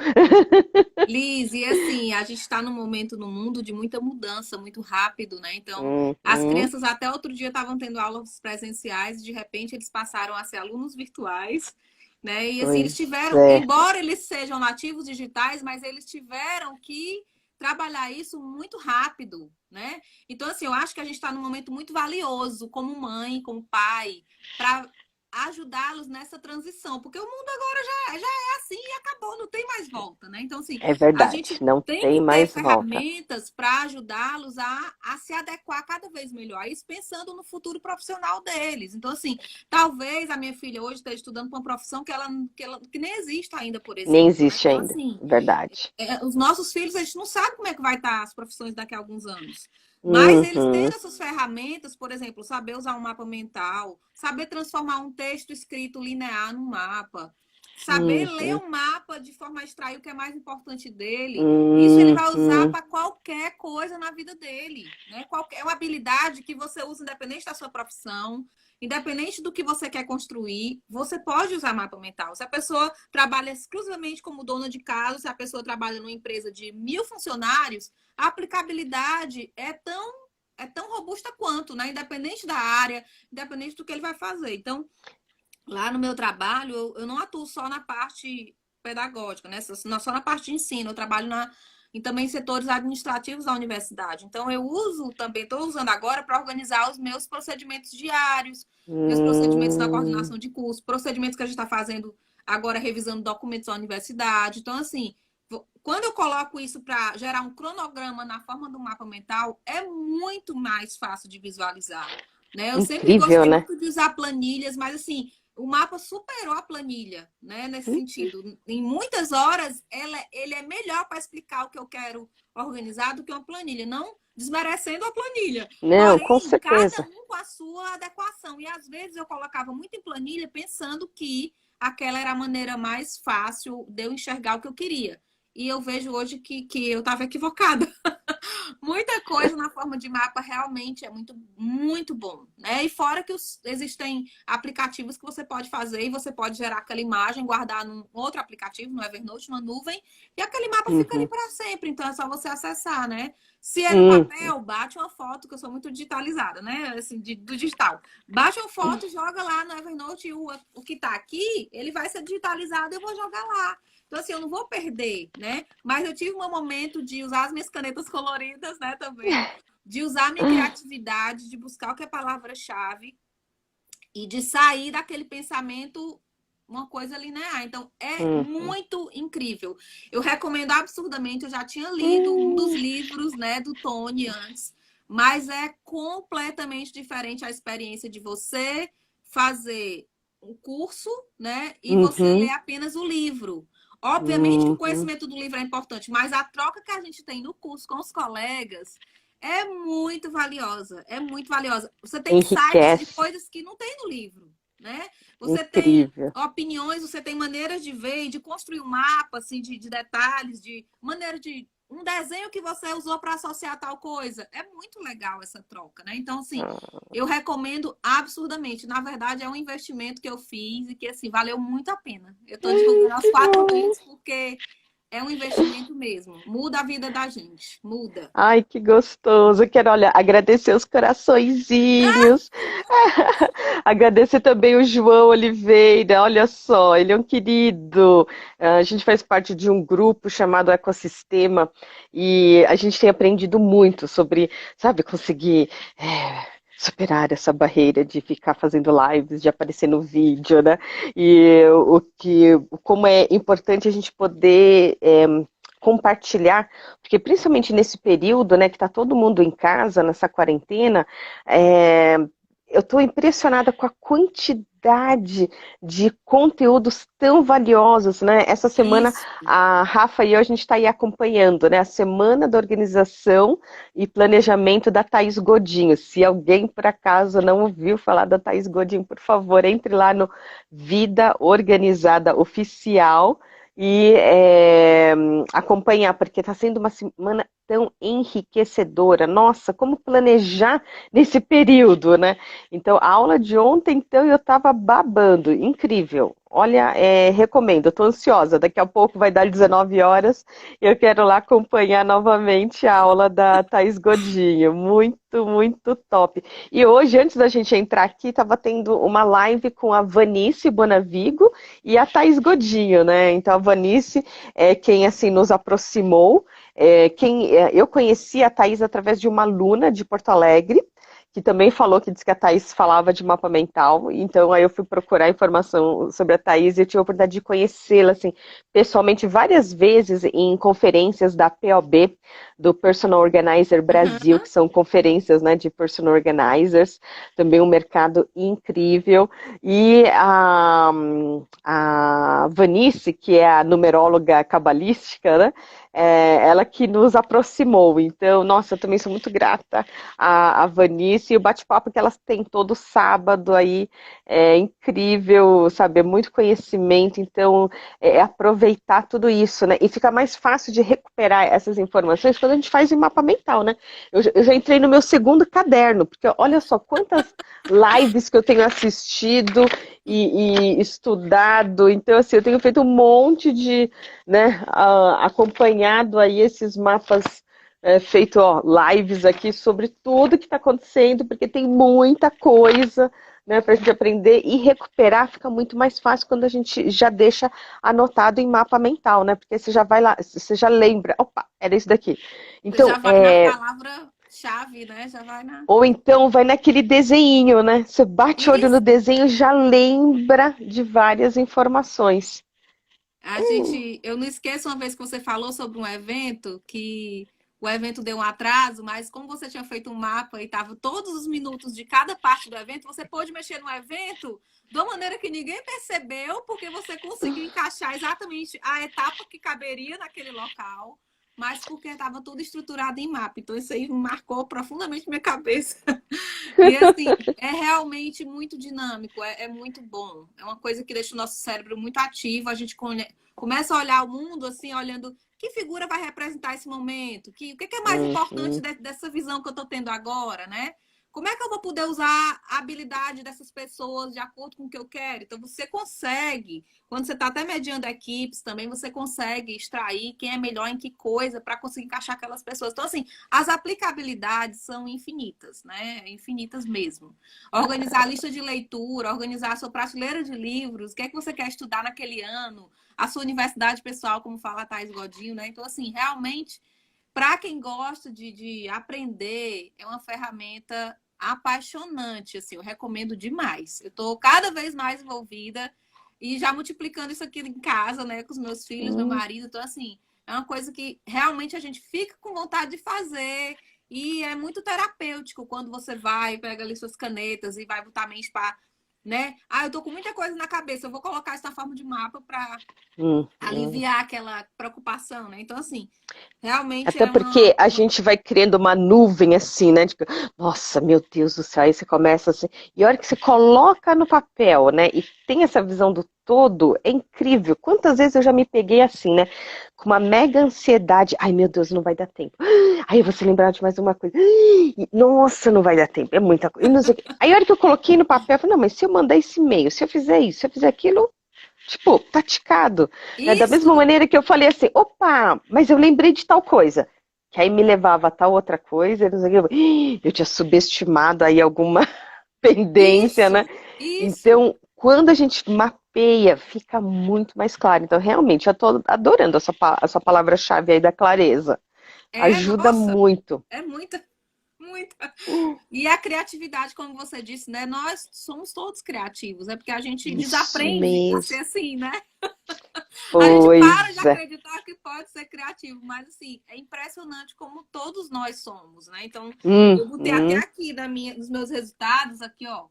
Speaker 2: Liz, e assim, a gente está num momento no mundo de muita mudança, muito rápido, né? Então, as
Speaker 1: Uhum.
Speaker 2: crianças até outro dia estavam tendo aulas presenciais, de repente eles passaram a ser alunos virtuais, né? E assim, eles
Speaker 1: Pois
Speaker 2: tiveram,
Speaker 1: é,
Speaker 2: embora eles sejam nativos digitais, mas eles tiveram que trabalhar isso muito rápido, né? Então, assim, eu acho que a gente está num momento muito valioso, como mãe, como pai, para ajudá-los nessa transição, porque o mundo agora já é assim e acabou, não tem mais volta, né? Então, assim,
Speaker 1: é
Speaker 2: a
Speaker 1: verdade,
Speaker 2: gente
Speaker 1: não
Speaker 2: tem
Speaker 1: tem
Speaker 2: que ter
Speaker 1: mais volta.
Speaker 2: ferramentas para ajudá-los a se adequar cada vez melhor, isso pensando no futuro profissional deles. Então, assim, talvez a minha filha hoje esteja estudando para uma profissão que nem existe ainda, por
Speaker 1: Nem
Speaker 2: exemplo, né?
Speaker 1: existe
Speaker 2: Então,
Speaker 1: ainda,
Speaker 2: assim,
Speaker 1: verdade.
Speaker 2: os nossos filhos, a gente não sabe como é que vai estar as profissões daqui a alguns anos. Mas eles
Speaker 1: Uhum,
Speaker 2: tendo essas ferramentas, por exemplo, saber usar um mapa mental, saber transformar um texto escrito linear num mapa, saber ler
Speaker 1: uhum,
Speaker 2: um mapa de forma a extrair o que é mais importante dele, isso ele vai usar
Speaker 1: uhum.
Speaker 2: para qualquer coisa na vida dele. Né? É uma habilidade que você usa independente da sua profissão, independente do que você quer construir, você pode usar mapa mental. Se a pessoa trabalha exclusivamente como dona de casa, se a pessoa trabalha numa empresa de 1.000 funcionários, a aplicabilidade é tão robusta quanto, né? Independente da área, independente do que ele vai fazer. Então, lá no meu trabalho, eu não atuo só na parte pedagógica, né? Não só na parte de ensino, eu trabalho em também setores administrativos da universidade. Então, eu uso também, estou usando agora para organizar os meus procedimentos diários, meus procedimentos da
Speaker 1: Hum.
Speaker 2: coordenação de curso, procedimentos que a gente está fazendo agora, revisando documentos da universidade. Então, assim, quando eu coloco isso para gerar um cronograma na forma do mapa mental, é muito mais fácil de visualizar. né? Eu sempre
Speaker 1: Incrível,
Speaker 2: gostei
Speaker 1: né?
Speaker 2: muito de usar planilhas, mas assim, o mapa superou a planilha, né? Nesse sentido. Em muitas horas, ele é melhor para explicar o que eu quero organizar do que uma planilha. Não desmerecendo a planilha.
Speaker 1: Não, com
Speaker 2: Porém, cada
Speaker 1: certeza.
Speaker 2: um com a sua adequação. E às vezes eu colocava muito em planilha pensando que aquela era a maneira mais fácil de eu enxergar o que eu queria. E eu vejo hoje que eu estava equivocada. Muita coisa na forma de mapa realmente é muito, muito bom, né? E fora que existem aplicativos que você pode fazer e você pode gerar aquela imagem, guardar num outro aplicativo, no Evernote, numa nuvem, e aquele mapa fica ali
Speaker 1: Uhum.
Speaker 2: para sempre. Então é só você acessar, né? Se é no
Speaker 1: Hum.
Speaker 2: papel, bate uma foto, que eu sou muito digitalizada, né? Assim, do digital. Bate uma foto, joga lá no Evernote e o que tá aqui, ele vai ser digitalizado e eu vou jogar lá. Então, assim, eu não vou perder, né? Mas eu tive um momento de usar as minhas canetas coloridas, né, também, de usar a minha criatividade, de buscar o que é palavra-chave e de sair daquele pensamento uma coisa linear. Então, é
Speaker 1: Uhum.
Speaker 2: muito incrível. Eu recomendo absurdamente, eu já tinha lido um dos livros, né, do Tony antes, mas é completamente diferente a experiência de você fazer um curso, né, e você ler
Speaker 1: Uhum.
Speaker 2: apenas o livro. Obviamente que o
Speaker 1: Uhum.
Speaker 2: conhecimento do livro é importante, mas a troca que a gente tem no curso com os colegas é muito valiosa, é muito valiosa. Você tem insights de
Speaker 1: Enriquece.
Speaker 2: coisas que não tem no livro, né? Você tem
Speaker 1: Incrível.
Speaker 2: opiniões, você tem maneiras de ver, de construir um mapa, assim, de detalhes, de maneira de um desenho que você usou para associar tal coisa. É muito legal essa troca, né? Então, assim, eu recomendo absurdamente. Na verdade, é um investimento que eu fiz e que, assim, valeu muito a pena. Eu estou divulgando aos
Speaker 1: Que
Speaker 2: quatro
Speaker 1: bom.
Speaker 2: ventos porque é um investimento mesmo. Muda a vida da gente. Muda.
Speaker 1: Ai, que gostoso. Quero, olha, agradecer os coraçõezinhos. Agradecer também o João Oliveira. Olha só, ele é um querido. A gente faz parte de um grupo chamado Ecossistema e a gente tem aprendido muito sobre, sabe, conseguir superar essa barreira de ficar fazendo lives, de aparecer no vídeo, né? E como é importante a gente poder compartilhar, porque principalmente nesse período, né, que está todo mundo em casa, nessa quarentena, é, eu estou impressionada com a quantidade de conteúdos tão valiosos, né? Essa semana
Speaker 2: Isso.
Speaker 1: a Rafa e eu, a gente está aí acompanhando, né? A Semana da Organização e Planejamento da Thaís Godinho. Se alguém, por acaso, não ouviu falar da Thaís Godinho, por favor, entre lá no Vida Organizada Oficial e acompanhar, porque está sendo uma semana tão enriquecedora. Nossa, como planejar nesse período, né? Então, a aula de ontem, então, eu estava babando, incrível. Olha, recomendo, estou ansiosa. Daqui a pouco vai dar 19 horas e eu quero lá acompanhar novamente a aula da Thaís Godinho. Muito, muito top. E hoje, antes da gente entrar aqui, estava tendo uma live com a Vanice Bonavigo e a Thaís Godinho, né? Então, a Vanice é quem assim nos aproximou. Eu conheci a Thaís através de uma aluna de Porto Alegre, que também falou que disse que a Thaís falava de mapa mental, então aí eu fui procurar informação sobre a Thaís e eu tive a oportunidade de conhecê-la assim, pessoalmente várias vezes em conferências da POB, do Personal Organizer Brasil,
Speaker 2: Uhum.
Speaker 1: que são conferências, né, de Personal Organizers, também um mercado incrível, e a Vanice, que é a numeróloga cabalística, né, ela que nos aproximou, então, nossa, eu também sou muito grata a Vanice e o bate-papo que elas têm todo sábado aí é incrível, sabe? É muito conhecimento, então aproveitar tudo isso, né? E fica mais fácil de recuperar essas informações quando a gente faz em mapa mental, né? Eu já entrei no meu segundo caderno, porque olha só quantas lives que eu tenho assistido e estudado, então assim, eu tenho feito um monte de, né, acompanhado aí esses mapas feito lives aqui sobre tudo que está acontecendo, porque tem muita coisa, né, para a gente aprender e recuperar. Fica muito mais fácil quando a gente já deixa anotado em mapa mental, né? Porque você já vai lá, você já lembra, opa, era isso daqui.
Speaker 2: Você já
Speaker 1: Então,
Speaker 2: vai na palavra-chave, né? Já vai na.
Speaker 1: ou então vai naquele desenho, né? Você bate o olho no
Speaker 2: Isso.
Speaker 1: desenho e já lembra de várias informações.
Speaker 2: Eu não esqueço uma vez que você falou sobre um evento que o evento deu um atraso, mas como você tinha feito um mapa e estava todos os minutos de cada parte do evento, você pôde mexer no evento de uma maneira que ninguém percebeu, porque você conseguiu encaixar exatamente a etapa que caberia naquele local, mas porque estava tudo estruturado em mapa. Então, isso aí marcou profundamente minha cabeça. E, assim, é realmente muito dinâmico, é muito bom. É uma coisa que deixa o nosso cérebro muito ativo. A gente começa a olhar o mundo, assim, olhando que figura vai representar esse momento, o que é mais importante dessa visão que eu estou tendo agora, né? Como é que eu vou poder usar a habilidade dessas pessoas de acordo com o que eu quero? Então, você consegue, quando você está até mediando equipes também, você consegue extrair quem é melhor em que coisa para conseguir encaixar aquelas pessoas. Então, assim, as aplicabilidades são infinitas, né? Infinitas mesmo. Organizar a lista de leitura, organizar a sua prateleira de livros, o que é que você quer estudar naquele ano, a sua universidade pessoal, como fala a Thaís Godinho, né? Então, assim, realmente, para quem gosta de aprender, é uma ferramenta apaixonante, assim, eu recomendo demais. Eu estou cada vez mais envolvida e já multiplicando isso aqui em casa, né, com os meus filhos, meu marido. Então, assim, é uma coisa que realmente a gente fica com vontade de fazer e é muito terapêutico quando você vai, pega ali suas canetas e vai botar a mente para, né? Eu tô com muita coisa na cabeça, eu vou colocar isso na forma de mapa para aliviar aquela preocupação, né? Então, assim, realmente
Speaker 1: Até
Speaker 2: é
Speaker 1: porque a gente vai criando uma nuvem assim, né? Tipo, nossa, meu Deus do céu, aí você começa assim. E a hora que você coloca no papel, né? E tem essa visão do todo, é incrível. Quantas vezes eu já me peguei assim, né? Com uma mega ansiedade. Ai, meu Deus, não vai dar tempo. Aí eu vou se lembrar de mais uma coisa. Nossa, não vai dar tempo. É muita coisa. Aí a hora que eu coloquei no papel, eu falei, não, mas se eu mandar esse e-mail, se eu fizer isso, se eu fizer aquilo, tipo, praticado. Né? Da mesma
Speaker 2: isso.
Speaker 1: maneira que eu falei assim, opa, mas eu lembrei de tal coisa. Que aí me levava a tal outra coisa, eu tinha subestimado aí alguma pendência, né?
Speaker 2: Isso.
Speaker 1: Então, quando a gente mapeia, fica muito mais claro. Então, realmente, eu estou adorando a sua palavra-chave aí da clareza. Ajuda
Speaker 2: Nossa,
Speaker 1: muito.
Speaker 2: é muita, muita. E a criatividade, como você disse, né? Nós somos todos criativos, é porque a gente
Speaker 1: Isso
Speaker 2: desaprende a ser
Speaker 1: mesmo.
Speaker 2: assim, né? A gente para de
Speaker 1: Pois é.
Speaker 2: acreditar que pode ser criativo, mas assim, é impressionante como todos nós somos, né? Então, eu botei até
Speaker 1: Uhum.
Speaker 2: aqui nos meus resultados, aqui, ó,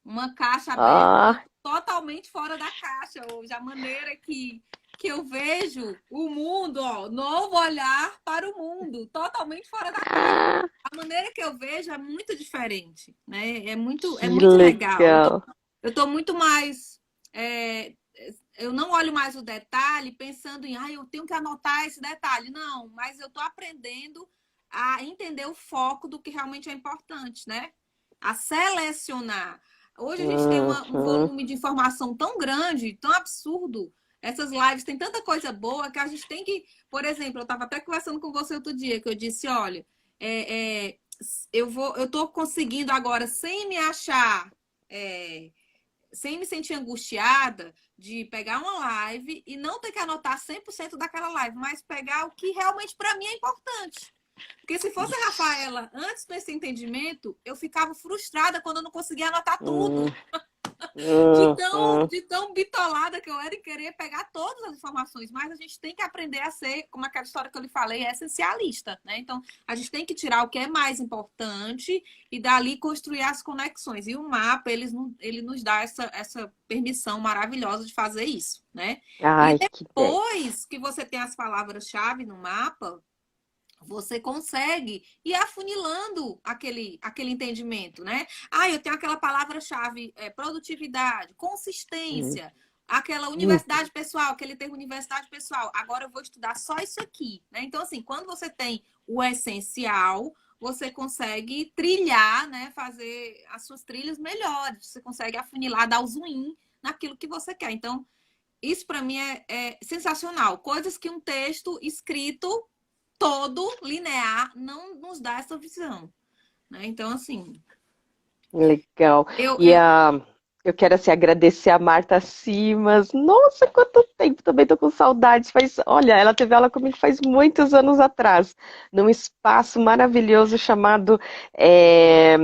Speaker 2: uma caixa aberta
Speaker 1: Ah,
Speaker 2: totalmente fora da caixa hoje. A maneira que eu vejo o mundo, ó, novo olhar para o mundo, totalmente fora da caixa.
Speaker 1: ah,
Speaker 2: A maneira que eu vejo é muito diferente, né? É
Speaker 1: que
Speaker 2: muito legal.
Speaker 1: legal.
Speaker 2: Eu tô muito mais. É, eu não olho mais o detalhe pensando em, eu tenho que anotar esse detalhe. Não, mas eu tô aprendendo a entender o foco do que realmente é importante, né? A selecionar. Hoje a gente tem um
Speaker 1: Uhum.
Speaker 2: volume de informação tão grande, tão absurdo. Essas lives têm tanta coisa boa que a gente tem que. Por exemplo, eu estava até conversando com você outro dia, que eu disse: olha, eu tô conseguindo agora, sem me achar, sem me sentir angustiada, de pegar uma live e não ter que anotar 100% daquela live, mas pegar o que realmente para mim é importante. Porque se fosse a
Speaker 1: Isso.
Speaker 2: Rafaela antes desse entendimento, eu ficava frustrada quando eu não conseguia anotar
Speaker 1: Uhum.
Speaker 2: tudo.
Speaker 1: Uhum.
Speaker 2: De tão bitolada que eu era em querer pegar todas as informações. Mas a gente tem que aprender a ser, como aquela história que eu lhe falei, essencialista, né? Então, a gente tem que tirar o que é mais importante e dali construir as conexões. E o mapa, ele nos dá essa permissão maravilhosa de fazer isso, né? E
Speaker 1: Ai, que ideia.
Speaker 2: depois que você tem as palavras-chave no mapa, você consegue ir afunilando aquele entendimento, né? Eu tenho aquela palavra-chave, produtividade,
Speaker 1: Uhum.
Speaker 2: consistência, aquela
Speaker 1: Uhum.
Speaker 2: universidade pessoal, aquele termo universidade pessoal. Agora eu vou estudar só isso aqui, né? Então, assim, quando você tem o essencial, você consegue trilhar, né? Fazer as suas trilhas melhores. Você consegue afunilar, dar o zoom naquilo que você quer. Então, isso para mim é sensacional. Coisas que um texto escrito todo linear não nos dá essa visão, né? Então, assim,
Speaker 1: Legal.
Speaker 2: eu,
Speaker 1: E
Speaker 2: eu
Speaker 1: eu quero assim, agradecer a Marta Simas. Nossa, quanto tempo! Também tô com saudades. Olha, ela teve aula comigo faz muitos anos atrás, num espaço maravilhoso chamado é,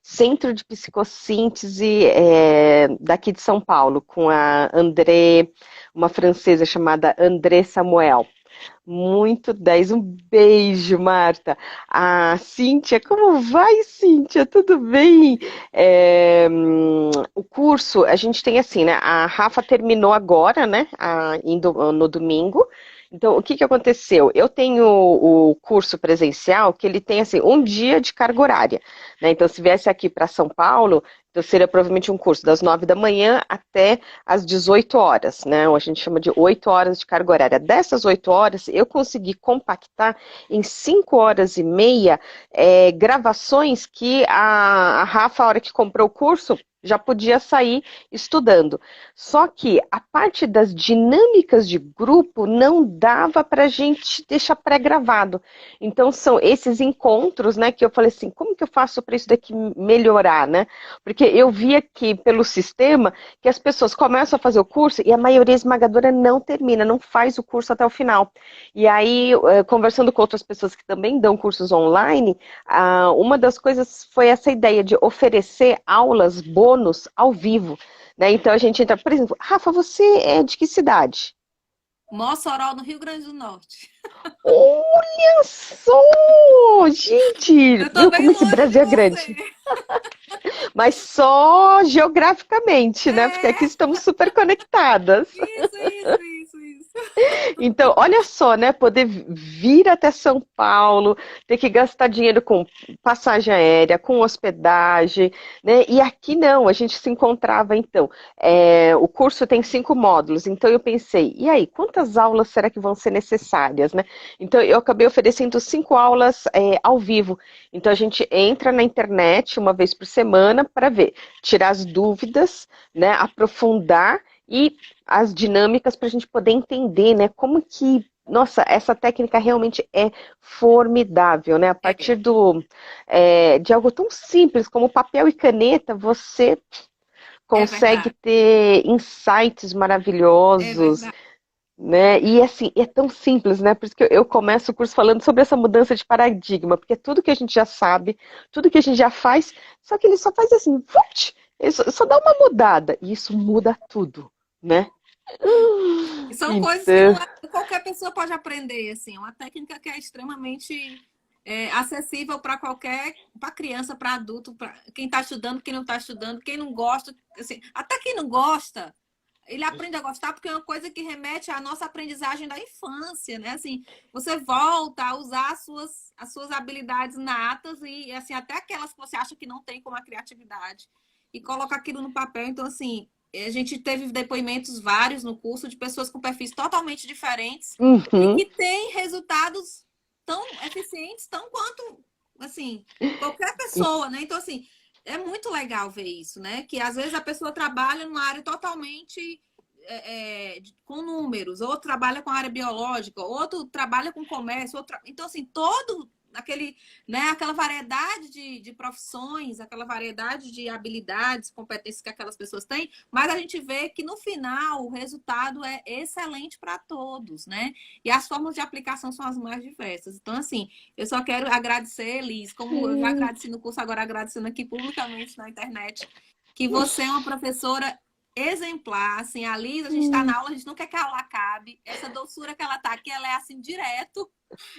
Speaker 1: Centro de Psicossíntese daqui de São Paulo, com a André, uma francesa chamada André Samuel. Muito 10. Um beijo, Marta. Ah, Cíntia, como vai, Cíntia? Tudo bem? O curso, a gente tem assim, né? A Rafa terminou agora, né? Indo no domingo. Então, o que que aconteceu? Eu tenho o curso presencial que ele tem assim um dia de carga horária, né? Então, se viesse aqui para São Paulo, então seria provavelmente um curso das 9 da manhã até às 18 horas, né? Ou a gente chama de 8 horas de carga horária. Dessas 8 horas, eu consegui compactar em 5 horas e meia gravações que a Rafa, a hora que comprou o curso, já podia sair estudando. Só que a parte das dinâmicas de grupo não dava para a gente deixar pré-gravado. Então são esses encontros, né, que eu falei assim, como que eu faço para isso daqui melhorar, né? Porque eu vi aqui pelo sistema que as pessoas começam a fazer o curso e a maioria esmagadora não termina, não faz o curso até o final. E aí, conversando com outras pessoas que também dão cursos online, uma das coisas foi essa ideia de oferecer aulas bônus ao vivo. Né? Então a gente entra, por exemplo, Rafa, você é de que cidade?
Speaker 2: Mossoró, no Rio Grande do Norte.
Speaker 1: Olha só! Gente,
Speaker 2: Eu tô
Speaker 1: viu
Speaker 2: bem
Speaker 1: como esse
Speaker 2: longe de
Speaker 1: Brasil é
Speaker 2: você.
Speaker 1: grande? Mas só geograficamente, né? Porque aqui
Speaker 2: É,
Speaker 1: estamos super conectadas.
Speaker 2: isso.
Speaker 1: Então, olha só, né? Poder vir até São Paulo, ter que gastar dinheiro com passagem aérea, com hospedagem, né? E aqui não, a gente se encontrava então. O curso tem 5 módulos, então eu pensei, e aí, quantas aulas será que vão ser necessárias, né? Então eu acabei oferecendo 5 aulas ao vivo. Então a gente entra na internet uma vez por semana para ver, tirar as dúvidas, né? Aprofundar e as dinâmicas para a gente poder entender, né, como que, nossa, essa técnica realmente é formidável, né? A partir
Speaker 2: É,
Speaker 1: de algo tão simples como papel e caneta, você
Speaker 2: é
Speaker 1: consegue
Speaker 2: verdade.
Speaker 1: ter insights
Speaker 2: É
Speaker 1: maravilhosos,
Speaker 2: verdade.
Speaker 1: né? E assim, é tão simples, né? Por isso que eu começo o curso falando sobre essa mudança de paradigma, porque é tudo que a gente já sabe, tudo que a gente já faz, só que ele só faz assim, vut, ele só dá uma mudada, e isso muda tudo, né?
Speaker 2: E são coisas que
Speaker 1: Então,
Speaker 2: não qualquer pessoa pode aprender, assim. É uma técnica que é extremamente acessível para para criança, para adulto, para quem está estudando, quem não está estudando, quem não gosta, assim, até quem não gosta, ele aprende a gostar porque é uma coisa que remete à nossa aprendizagem da infância, né? Assim, você volta a usar as suas habilidades natas e assim até aquelas que você acha que não tem como a criatividade e coloca aquilo no papel. Então, assim, a gente teve depoimentos vários no curso de pessoas com perfis totalmente diferentes e
Speaker 1: uhum,
Speaker 2: que têm resultados tão eficientes, tão quanto, assim, qualquer pessoa, né? Então, assim, é muito legal ver isso, né? Que às vezes a pessoa trabalha numa área totalmente com números, outro trabalha com a área biológica, outro trabalha com comércio, então assim, todo aquele, né, aquela variedade de profissões, aquela variedade de habilidades, competências que aquelas pessoas têm, mas a gente vê que no final o resultado é excelente para todos, né? E as formas de aplicação são as mais diversas. Então, assim, eu só quero agradecer, Liz, como eu já agradeci no curso, agora agradecendo aqui publicamente na internet, que você é uma professora exemplar, assim, a Liz, a gente está na aula, a gente não quer que a aula acabe, essa doçura que ela tá aqui, ela é assim, direto,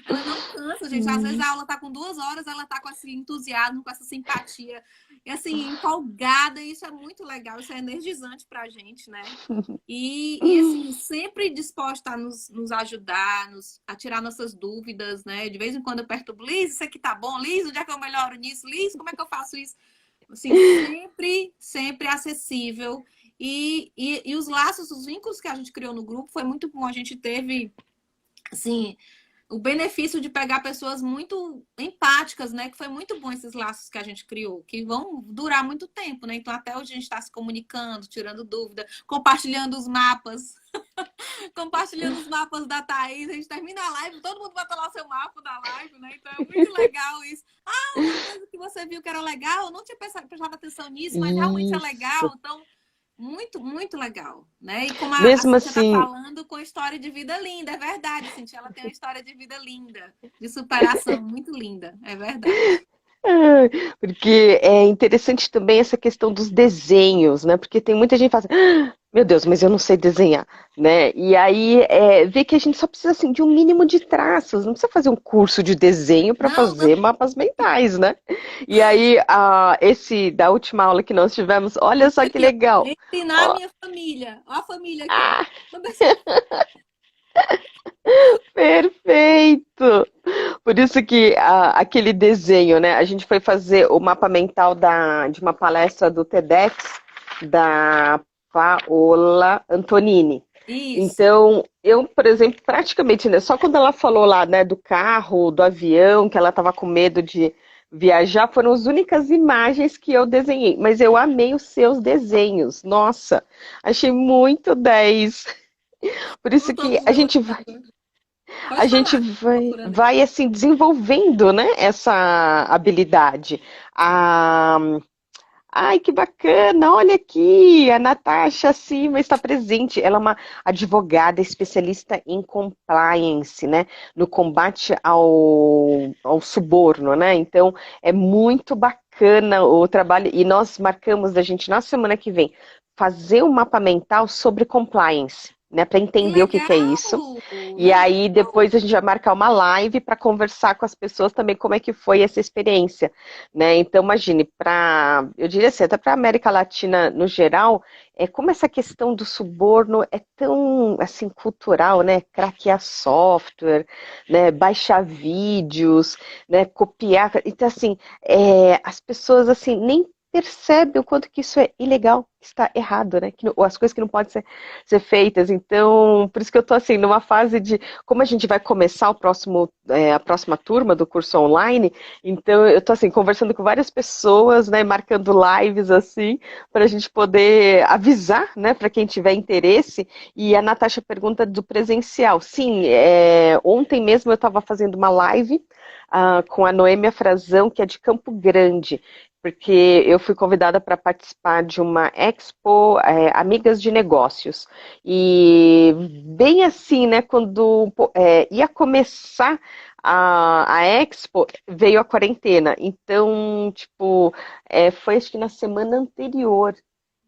Speaker 2: ela não cansa, gente, às vezes a aula tá com 2 horas, ela tá com esse entusiasmo, com essa simpatia, e assim, empolgada, e isso é muito legal, isso é energizante pra gente, né? E assim, sempre disposta a nos ajudar, a tirar nossas dúvidas, né? De vez em quando eu perturbo, Liz, isso aqui tá bom, Liz, onde é que eu melhoro nisso? Liz, como é que eu faço isso? Assim, sempre acessível. E os laços, os vínculos que a gente criou no grupo foi muito bom. A gente teve, assim, o benefício de pegar pessoas muito empáticas, né? Que foi muito bom esses laços que a gente criou, que vão durar muito tempo, né? Então, até hoje a gente está se comunicando, tirando dúvida, compartilhando os mapas, compartilhando os mapas da Thaís. A gente termina a live, todo mundo bota lá o seu mapa da live, né? Então, é muito legal isso. Ah, uma coisa que você viu que era legal, eu não tinha prestado atenção nisso, mas realmente é
Speaker 1: isso.
Speaker 2: legal. Então, muito legal, né? E como a
Speaker 1: Mesmo
Speaker 2: Cintia está
Speaker 1: assim,
Speaker 2: falando, com história de vida linda, é verdade, Cintia, ela tem uma história de vida linda, de superação muito linda, é verdade.
Speaker 1: Ah, porque é interessante também essa questão dos desenhos, né? Porque tem muita gente que fala assim, "Ah, meu Deus, mas eu não sei desenhar, né? E aí vê que a gente só precisa assim, de um mínimo de traços, não precisa fazer um curso de desenho para
Speaker 2: Não, não.
Speaker 1: fazer mapas mentais, né? E aí, esse da última aula que nós tivemos, olha
Speaker 2: Isso
Speaker 1: só que
Speaker 2: aqui, ó.
Speaker 1: legal.
Speaker 2: Ensinar a
Speaker 1: Ó,
Speaker 2: minha família. Ó a família aqui, ó.
Speaker 1: ah, perfeito! Por isso que aquele desenho, né? A gente foi fazer o mapa mental de uma palestra do TEDx da Paola Antonini.
Speaker 2: Isso.
Speaker 1: Então, eu, por exemplo, praticamente, né, só quando ela falou lá, né, do carro, do avião, que ela estava com medo de viajar, foram as únicas imagens que eu desenhei. Mas eu amei os seus desenhos. Nossa, achei muito 10. Por
Speaker 2: Eu
Speaker 1: isso
Speaker 2: tô
Speaker 1: que a gente
Speaker 2: gostando.
Speaker 1: a
Speaker 2: Pode
Speaker 1: gente
Speaker 2: falar.
Speaker 1: vai,
Speaker 2: Procurando aqui.
Speaker 1: vai assim desenvolvendo, né, essa habilidade. Ah, ai, que bacana! Olha aqui, a Natasha Cima está presente. Ela é uma advogada especialista em compliance, né, no combate ao suborno, né? Então, é muito bacana o trabalho e nós marcamos da gente na semana que vem fazer um mapa mental sobre compliance. Né, para
Speaker 2: Que
Speaker 1: entender o que é isso.
Speaker 2: legal!
Speaker 1: E aí
Speaker 2: Legal!
Speaker 1: depois a gente vai marcar uma live para conversar com as pessoas também como é que foi essa experiência, né? Então imagine para, eu diria assim, até para a América Latina no geral, como essa questão do suborno é tão assim cultural, né? Craquear software, né? Baixar vídeos, né? Copiar, então assim, as pessoas assim nem percebem o quanto que isso é ilegal, que está errado, né? Ou as coisas que não podem ser feitas. Então, por isso que eu estou assim, numa fase de como a gente vai começar a próxima turma do curso online, então eu estou assim, conversando com várias pessoas, né, marcando lives assim, para a gente poder avisar, né, para quem tiver interesse. E a Natasha pergunta do presencial. Sim, ontem mesmo eu estava fazendo uma live com a Noêmia Frazão, que é de Campo Grande, porque eu fui convidada para participar de uma Expo Amigas de Negócios. E bem assim, né, quando ia começar a Expo, veio a quarentena. Então, tipo, foi acho que na semana anterior,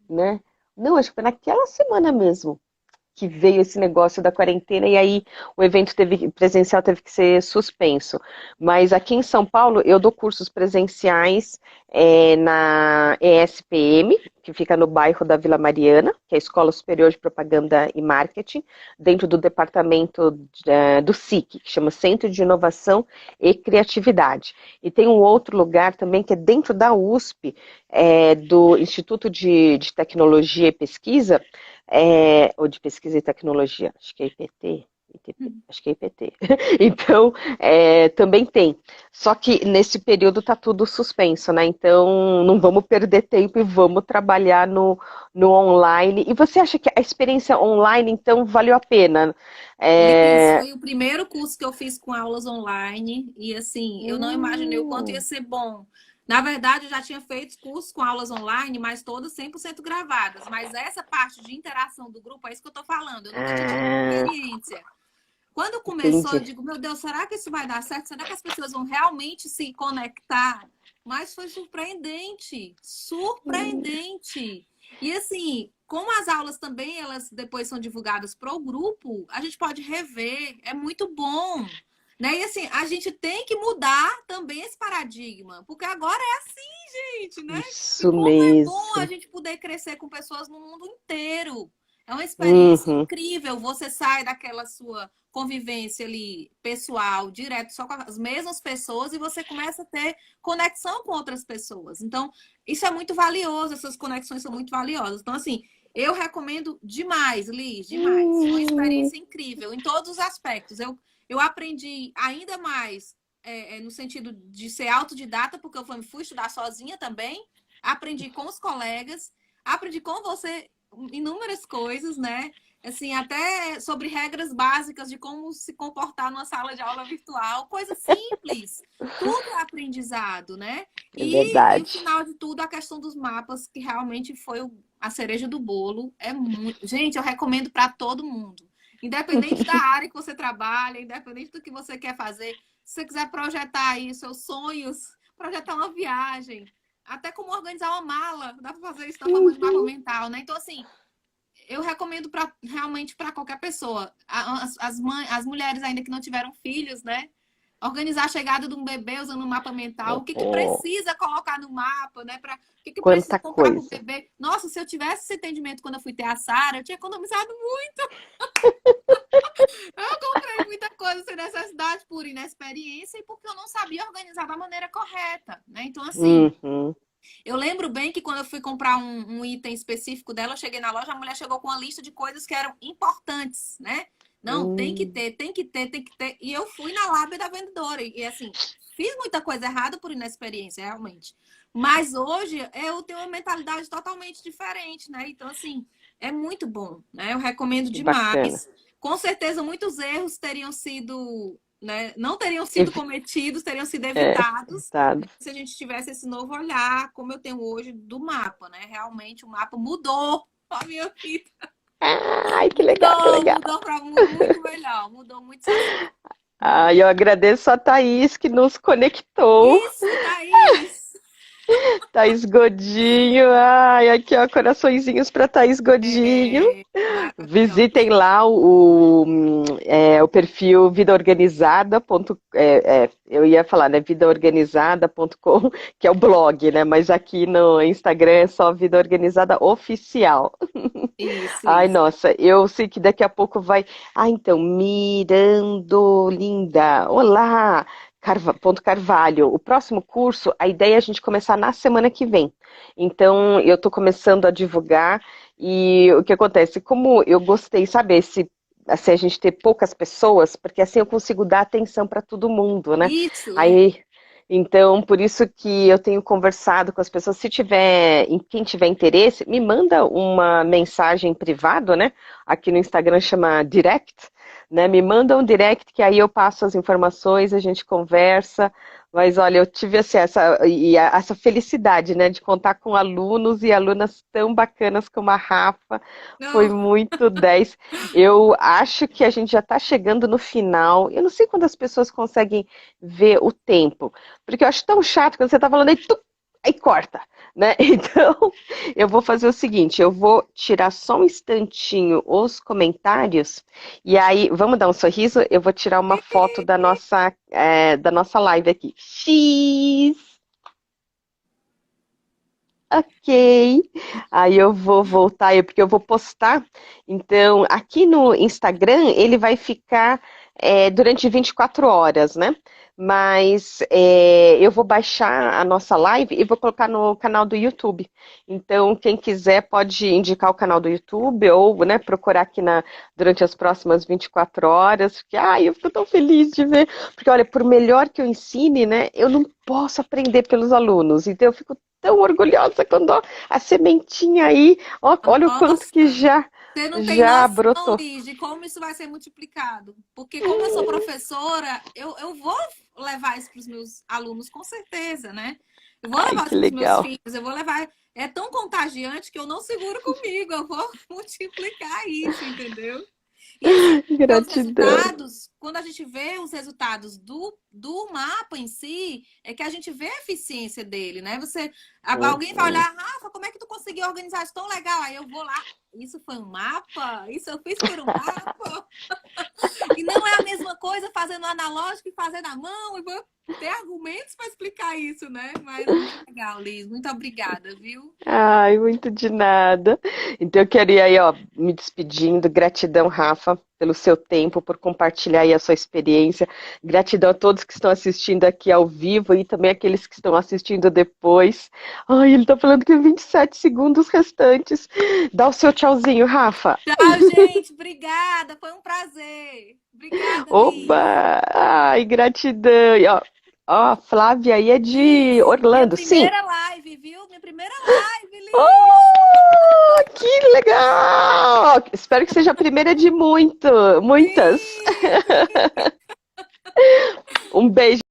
Speaker 1: né? Não, acho que foi naquela semana mesmo que veio esse negócio da quarentena e aí o evento presencial teve que ser suspenso. Mas aqui em São Paulo eu dou cursos presenciais na ESPM, que fica no bairro da Vila Mariana, que é a Escola Superior de Propaganda e Marketing, dentro do departamento do SIC, que chama Centro de Inovação e Criatividade. E tem um outro lugar também que é dentro da USP, do Instituto de Tecnologia e Pesquisa, ou de pesquisa e tecnologia, acho que é IPT, acho que é IPT. Então, também tem. Só que nesse período está tudo suspenso, né? Então, não vamos perder tempo e vamos trabalhar no online. E você acha que a experiência online, então, valeu a pena?
Speaker 2: Liz,
Speaker 1: É...
Speaker 2: foi o primeiro curso que eu fiz com aulas online e assim, eu não imaginei o quanto ia
Speaker 1: Hum,
Speaker 2: ser bom. Na verdade, eu já tinha feito cursos com aulas online, mas todas 100% gravadas. Mas essa parte de interação do grupo, é isso que eu tô falando. Eu nunca tinha tido
Speaker 1: ah,
Speaker 2: experiência. Quando começou, eu
Speaker 1: entendi.
Speaker 2: digo, meu Deus, será que isso vai dar certo? Será que as pessoas vão realmente se conectar? Mas foi surpreendente, surpreendente. E assim, como as aulas também, elas depois são divulgadas para o grupo, a gente pode rever, é muito bom. Né? E assim, a gente tem que mudar também esse paradigma, porque agora é assim, gente, né? E
Speaker 1: Isso
Speaker 2: como é bom a
Speaker 1: mesmo.
Speaker 2: gente poder crescer com pessoas no mundo inteiro. É uma experiência
Speaker 1: Uhum.
Speaker 2: incrível. Você sai daquela sua convivência ali pessoal, direto, só com as mesmas pessoas e você começa a ter conexão com outras pessoas. Então, isso é muito valioso, essas conexões são muito valiosas. Então, assim, eu recomendo demais, Liz, demais. Foi uma
Speaker 1: Hum,
Speaker 2: experiência incrível em todos os aspectos. Eu aprendi ainda mais no sentido de ser autodidata, porque eu fui estudar sozinha também, aprendi com os colegas, aprendi com você inúmeras coisas, né? Assim, até sobre regras básicas de como se comportar numa sala de aula virtual, coisa simples. Tudo é aprendizado, né?
Speaker 1: é
Speaker 2: E o
Speaker 1: verdade.
Speaker 2: final de tudo, a questão dos mapas, que realmente foi a cereja do bolo. É muito. Gente, eu recomendo para todo mundo. Independente da área que você trabalha, independente do que você quer fazer, se você quiser projetar aí seus sonhos projetar uma viagem, até como organizar uma mala, dá para fazer isso da forma de mapa
Speaker 1: Uhum.
Speaker 2: mental, né? Então, assim, eu recomendo realmente para qualquer pessoa. As mulheres ainda que não tiveram filhos, né? Organizar a chegada de um bebê usando um mapa mental. O que, que
Speaker 1: Oh,
Speaker 2: precisa colocar no mapa, né? O que, que precisa
Speaker 1: quanta
Speaker 2: comprar para o
Speaker 1: coisa.
Speaker 2: bebê? Nossa, se eu tivesse esse entendimento quando eu fui ter a Sara, eu tinha economizado muito. Eu comprei muita coisa sem necessidade por inexperiência e porque eu não sabia organizar da maneira correta, né? Então, assim,
Speaker 1: Uhum.
Speaker 2: eu lembro bem que quando eu fui comprar um item específico dela, eu cheguei na loja, a mulher chegou com uma lista de coisas que eram importantes, né? Não, tem que
Speaker 1: Hum.
Speaker 2: ter, tem que ter, tem que ter. E eu fui na lábia da vendedora. E assim, fiz muita coisa errada por inexperiência, realmente. Mas hoje eu tenho uma mentalidade totalmente diferente, né? Então, assim, é muito bom, né? Eu recomendo
Speaker 1: Que bacana.
Speaker 2: demais. Com certeza, muitos erros teriam sido, né? Não teriam sido cometidos, teriam sido evitados
Speaker 1: Evitado.
Speaker 2: se a gente tivesse esse novo olhar, como eu tenho hoje, do mapa, né? Realmente o mapa mudou a minha vida.
Speaker 1: Ai, que legal, que
Speaker 2: Mudou,
Speaker 1: legal.
Speaker 2: mudou para muito melhor, mudou muito social. Mudou.
Speaker 1: Ai, eu agradeço a Thaís que nos conectou.
Speaker 2: Isso, Thaís!
Speaker 1: Thaís Godinho. Ai, aqui, ó, coraçõezinhos para Thaís Godinho.
Speaker 2: É maravilhosa.
Speaker 1: Visitem lá o perfil Vida Organizada. Eu ia falar, né? Vidaorganizada.com, que é o blog, né? Mas aqui no Instagram é só Vida Organizada Oficial.
Speaker 2: Isso,
Speaker 1: Ai,
Speaker 2: isso.
Speaker 1: nossa, eu sei que daqui a pouco vai. Ah, então, Mirandolinda. Olá! Ponto Carvalho. O próximo curso, a ideia é a gente começar na semana que vem. Então, eu estou começando a divulgar e o que acontece? Como eu gostei, sabe, assim, a gente ter poucas pessoas, porque assim eu consigo dar atenção para todo mundo, né?
Speaker 2: Isso, é.
Speaker 1: Aí, então, por isso que eu tenho conversado com as pessoas. Se tiver, quem tiver interesse, me manda uma mensagem privada, né? Aqui no Instagram chama Direct, né? Me manda um direct que aí eu passo as informações, a gente conversa. Mas olha, eu tive assim, essa felicidade, né, de contar com alunos e alunas tão bacanas como a Rafa. Foi
Speaker 2: Não,
Speaker 1: muito 10. Eu acho que a gente já está chegando no final. Eu não sei quando as pessoas conseguem ver o tempo, porque eu acho tão chato quando você está falando aí, aí corta, né? Então, eu vou fazer o seguinte, eu vou tirar só um instantinho os comentários e aí, vamos dar um sorriso? Eu vou tirar uma foto da nossa live aqui. X! Ok. Aí eu vou voltar, porque eu vou postar. Então, aqui no Instagram, ele vai ficar durante 24 horas, né? Mas eu vou baixar a nossa live e vou colocar no canal do YouTube. Então, quem quiser pode indicar o canal do YouTube ou, né, procurar aqui durante as próximas 24 horas. Porque, ai, eu fico tão feliz de ver. Porque, olha, por melhor que eu ensine, né, eu não posso aprender pelos alunos. Então, eu fico tão orgulhosa quando ó, a sementinha aí, ó, olha o quanto que
Speaker 2: nossa,
Speaker 1: já
Speaker 2: você não tem
Speaker 1: já
Speaker 2: noção,
Speaker 1: brotou.
Speaker 2: Liz, de como isso vai ser multiplicado. Porque como eu sou professora, eu vou levar isso para os meus alunos, com certeza, né? Eu vou
Speaker 1: Ai,
Speaker 2: levar
Speaker 1: que
Speaker 2: isso para os meus
Speaker 1: legal.
Speaker 2: filhos, eu vou levar. É tão contagiante que eu não seguro comigo, eu vou multiplicar isso, entendeu? E assim, ver os
Speaker 1: Gratidão.
Speaker 2: resultados, quando a gente vê os resultados do mapa em si, é que a gente vê a eficiência dele, né? Alguém vai
Speaker 1: Uhum.
Speaker 2: olhar, Rafa, como é que tu conseguiu organizar isso tão legal? Aí eu vou lá, isso foi um mapa? Isso eu fiz por um mapa? E não é a mesma coisa fazendo analógico e fazendo à mão. Eu vou ter argumentos para explicar isso, né? Mas muito legal, Liz. Muito obrigada, viu?
Speaker 1: Ai, muito de nada. Então eu queria aí, ó, me despedindo. Gratidão, Rafa, pelo seu tempo, por compartilhar aí a sua experiência. Gratidão a todos que estão assistindo aqui ao vivo e também aqueles que estão assistindo depois. Ai, ele tá falando que 27 segundos restantes. Dá o seu tchauzinho, Rafa.
Speaker 2: Tchau, gente. Obrigada. Foi um prazer. Obrigada, Liz.
Speaker 1: Oba! Ai, gratidão. E, ó, Flávia aí é de
Speaker 2: Liz, minha
Speaker 1: Orlando, sim.
Speaker 2: primeira live, viu? Minha primeira live, Liz.
Speaker 1: Oh, que legal! Espero que seja a primeira de muitas.
Speaker 2: Sim.
Speaker 1: Um beijo.